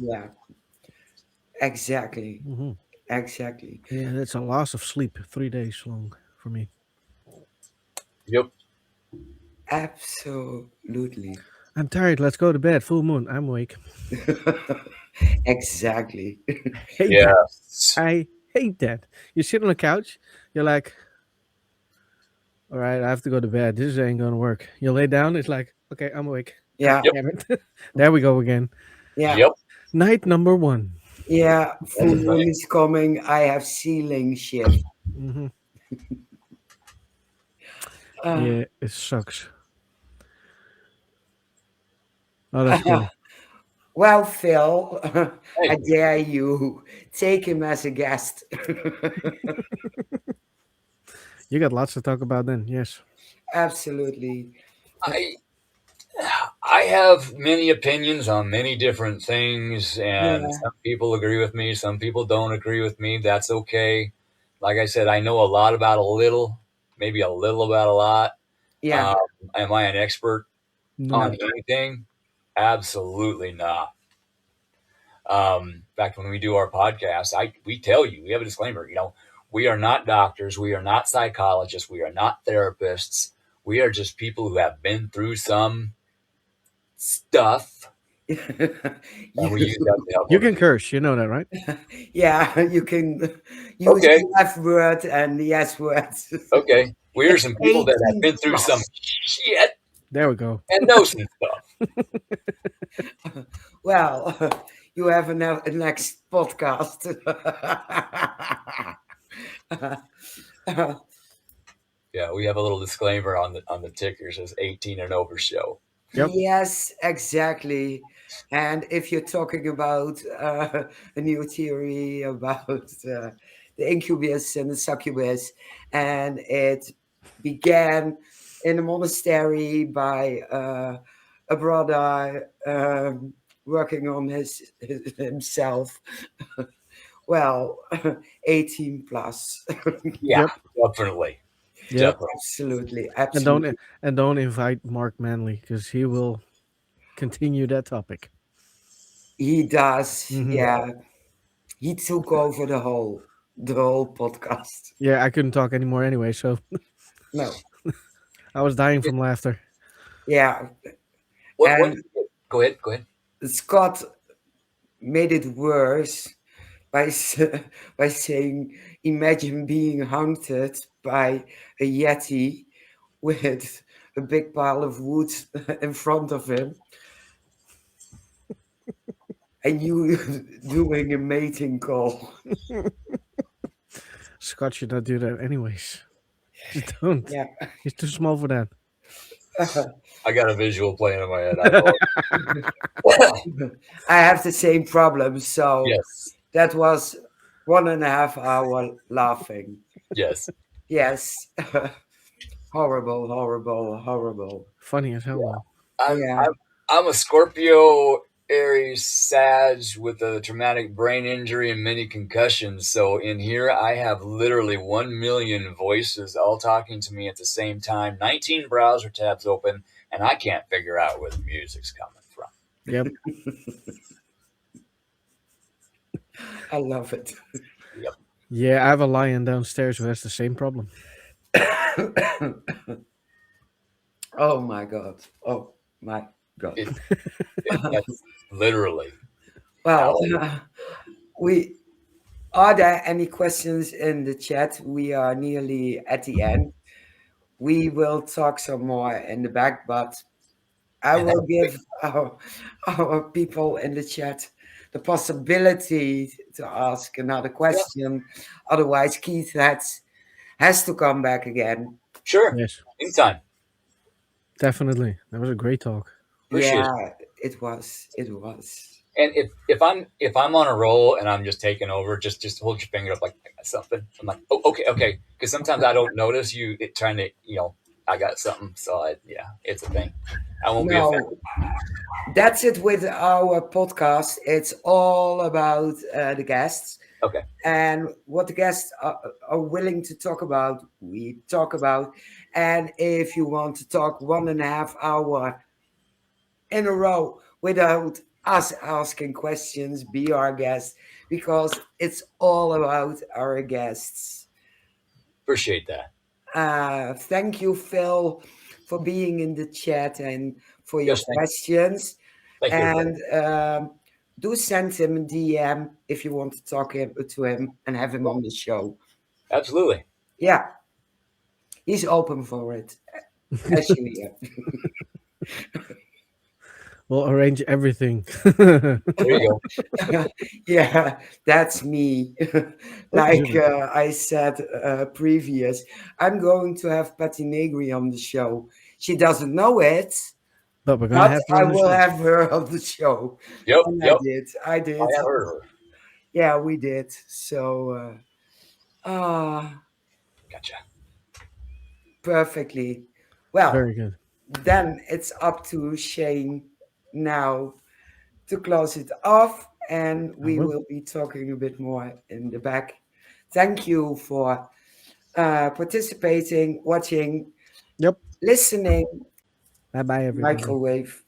Speaker 3: Exactly.
Speaker 2: Hmm.
Speaker 3: Exactly.
Speaker 2: Yeah, that's a loss of sleep. 3 days long for me.
Speaker 4: Yep.
Speaker 3: Absolutely.
Speaker 2: I'm tired. Let's go to bed. Full moon. I'm awake.
Speaker 3: Exactly.
Speaker 2: Hate
Speaker 4: Yeah.
Speaker 2: that. I hate that. You sit on the couch. You're like, all right, I have to go to bed. This ain't going to work. You lay down. It's like, okay, I'm awake.
Speaker 3: Yeah.
Speaker 4: Yep.
Speaker 2: Damn it. There we go again.
Speaker 3: Yeah.
Speaker 4: Yep.
Speaker 2: Night number 1.
Speaker 3: Yeah. Full
Speaker 4: That's
Speaker 3: moon
Speaker 4: right.
Speaker 3: is coming. I have ceiling shift.
Speaker 2: Hmm.
Speaker 3: Uh,
Speaker 2: Yeah, it sucks. Oh, that's cool.
Speaker 3: Well, Phil, I
Speaker 4: Hey.
Speaker 3: dare you take him as a guest.
Speaker 2: You got lots to talk about then. Yes.
Speaker 3: Absolutely.
Speaker 4: I have many opinions on many different things, and
Speaker 3: Yeah.
Speaker 4: some people agree with me, some people don't agree with me. That's okay. Like I said, I know a lot about a little, maybe a little about a lot.
Speaker 3: Yeah.
Speaker 4: Am I an expert
Speaker 2: No.
Speaker 4: on anything? Absolutely not. In fact, when we do our podcast, we tell you, we have a disclaimer, we are not doctors, we are not psychologists, we are not therapists. We are just people who have been through some stuff, and we use that to help
Speaker 2: You
Speaker 4: other
Speaker 2: can
Speaker 4: people.
Speaker 2: curse. You know that, right?
Speaker 3: Yeah, you can use
Speaker 4: Okay.
Speaker 3: the F word and the S word.
Speaker 4: Okay. We are some people that have been through
Speaker 3: 18
Speaker 4: some
Speaker 3: plus.
Speaker 4: shit
Speaker 2: There we go.
Speaker 4: and know some stuff.
Speaker 3: Well, you have a next podcast.
Speaker 4: Yeah, we have a little disclaimer on the ticker. It says 18 and over show.
Speaker 2: Yep.
Speaker 3: Yes, exactly. And if you're talking about a new theory about the incubus and the succubus, and it began in a monastery by a brother working on himself. Well, 18 plus.
Speaker 4: Yeah,
Speaker 2: Yep.
Speaker 4: definitely.
Speaker 2: Yep.
Speaker 4: Definitely.
Speaker 3: Absolutely,
Speaker 2: And
Speaker 3: absolutely.
Speaker 2: don't invite Mark Manley because he will continue that topic.
Speaker 3: He does,
Speaker 2: Mhm.
Speaker 3: yeah. He took over the whole podcast.
Speaker 2: Yeah, I couldn't talk anymore anyway, so
Speaker 3: No,
Speaker 2: I was dying from laughter.
Speaker 3: yeah.
Speaker 4: What,
Speaker 3: And
Speaker 4: go ahead.
Speaker 3: Scott made it worse by by saying, "Imagine being hunted by a yeti with a big pile of wood in front of him, and you doing a mating call."
Speaker 2: Scott should not do that anyways. Just don't.
Speaker 3: Yeah.
Speaker 2: He's too small for that.
Speaker 4: I got a visual playing in my head. I know.
Speaker 3: I have the same problem. So
Speaker 4: Yes.
Speaker 3: that was 1.5 hour laughing.
Speaker 4: Yes.
Speaker 3: Yes. Horrible, horrible, horrible.
Speaker 2: Funny as hell
Speaker 4: Yeah.
Speaker 2: though.
Speaker 4: I'm
Speaker 3: Yeah.
Speaker 4: I'm I'm a Scorpio Aries Sag with a traumatic brain injury and many concussions. So in here I have literally 1 million voices all talking to me at the same time, 19 browser tabs open, and I can't figure out where the music's coming from.
Speaker 2: Yep.
Speaker 3: I love it.
Speaker 4: Yep.
Speaker 2: Yeah, I have a lion downstairs who has the same problem.
Speaker 3: Oh my God. Oh my God.
Speaker 4: It, that's literally
Speaker 3: Well,
Speaker 4: how.
Speaker 3: we are there any questions in the chat? We are nearly at the end. We will talk some more in the back, but I
Speaker 4: And
Speaker 3: will
Speaker 4: that,
Speaker 3: give our people in the chat the possibility to ask another
Speaker 4: yeah,
Speaker 3: question. Otherwise, Keith has to come back again.
Speaker 4: sure.
Speaker 2: Yes,
Speaker 4: Anytime.
Speaker 2: definitely. That was a great talk.
Speaker 4: Appreciate it.
Speaker 3: Yeah, it was. It was.
Speaker 4: And if I'm on a roll and I'm just taking over, just hold your finger up like I got something. I'm like, oh, okay. Because sometimes I don't notice you trying to, I got something. So yeah, it's a thing. I won't be
Speaker 3: No,
Speaker 4: offended.
Speaker 3: that's it with our podcast. It's all about the guests
Speaker 4: Okay,
Speaker 3: and what the guests are willing to talk about. We talk about, and if you want to talk 1.5 hour in a row without us asking questions, be our guest because it's all about our guests.
Speaker 4: appreciate that.
Speaker 3: Thank you, Phil, for being in the chat and for your
Speaker 4: Yes,
Speaker 3: questions.
Speaker 4: thank you, everybody.
Speaker 3: And do send him a DM if you want to talk to him and have him on the show.
Speaker 4: Absolutely.
Speaker 3: Yeah, he's open for it, as you hear.
Speaker 2: We'll arrange everything.
Speaker 4: There you go.
Speaker 3: Yeah, that's me.
Speaker 2: Okay,
Speaker 3: Like I said previous, I'm going to have Patty Negri on the show. She doesn't know it,
Speaker 2: but we're gonna
Speaker 3: but
Speaker 2: have her
Speaker 3: I
Speaker 2: on the
Speaker 3: will
Speaker 2: show.
Speaker 3: have her on the show.
Speaker 4: Yep,
Speaker 3: And
Speaker 4: yep.
Speaker 3: I
Speaker 4: I
Speaker 3: did.
Speaker 4: have heard of her.
Speaker 3: Yeah, we did. So,
Speaker 4: Gotcha.
Speaker 3: perfectly. Well,
Speaker 2: Very good.
Speaker 3: then it's up to Shane now to close it off, and
Speaker 2: I
Speaker 3: we
Speaker 2: will.
Speaker 3: will be talking a bit more in the back. Thank you for participating, watching,
Speaker 2: Yep.
Speaker 3: listening,
Speaker 2: Bye bye, everybody.
Speaker 3: microwave.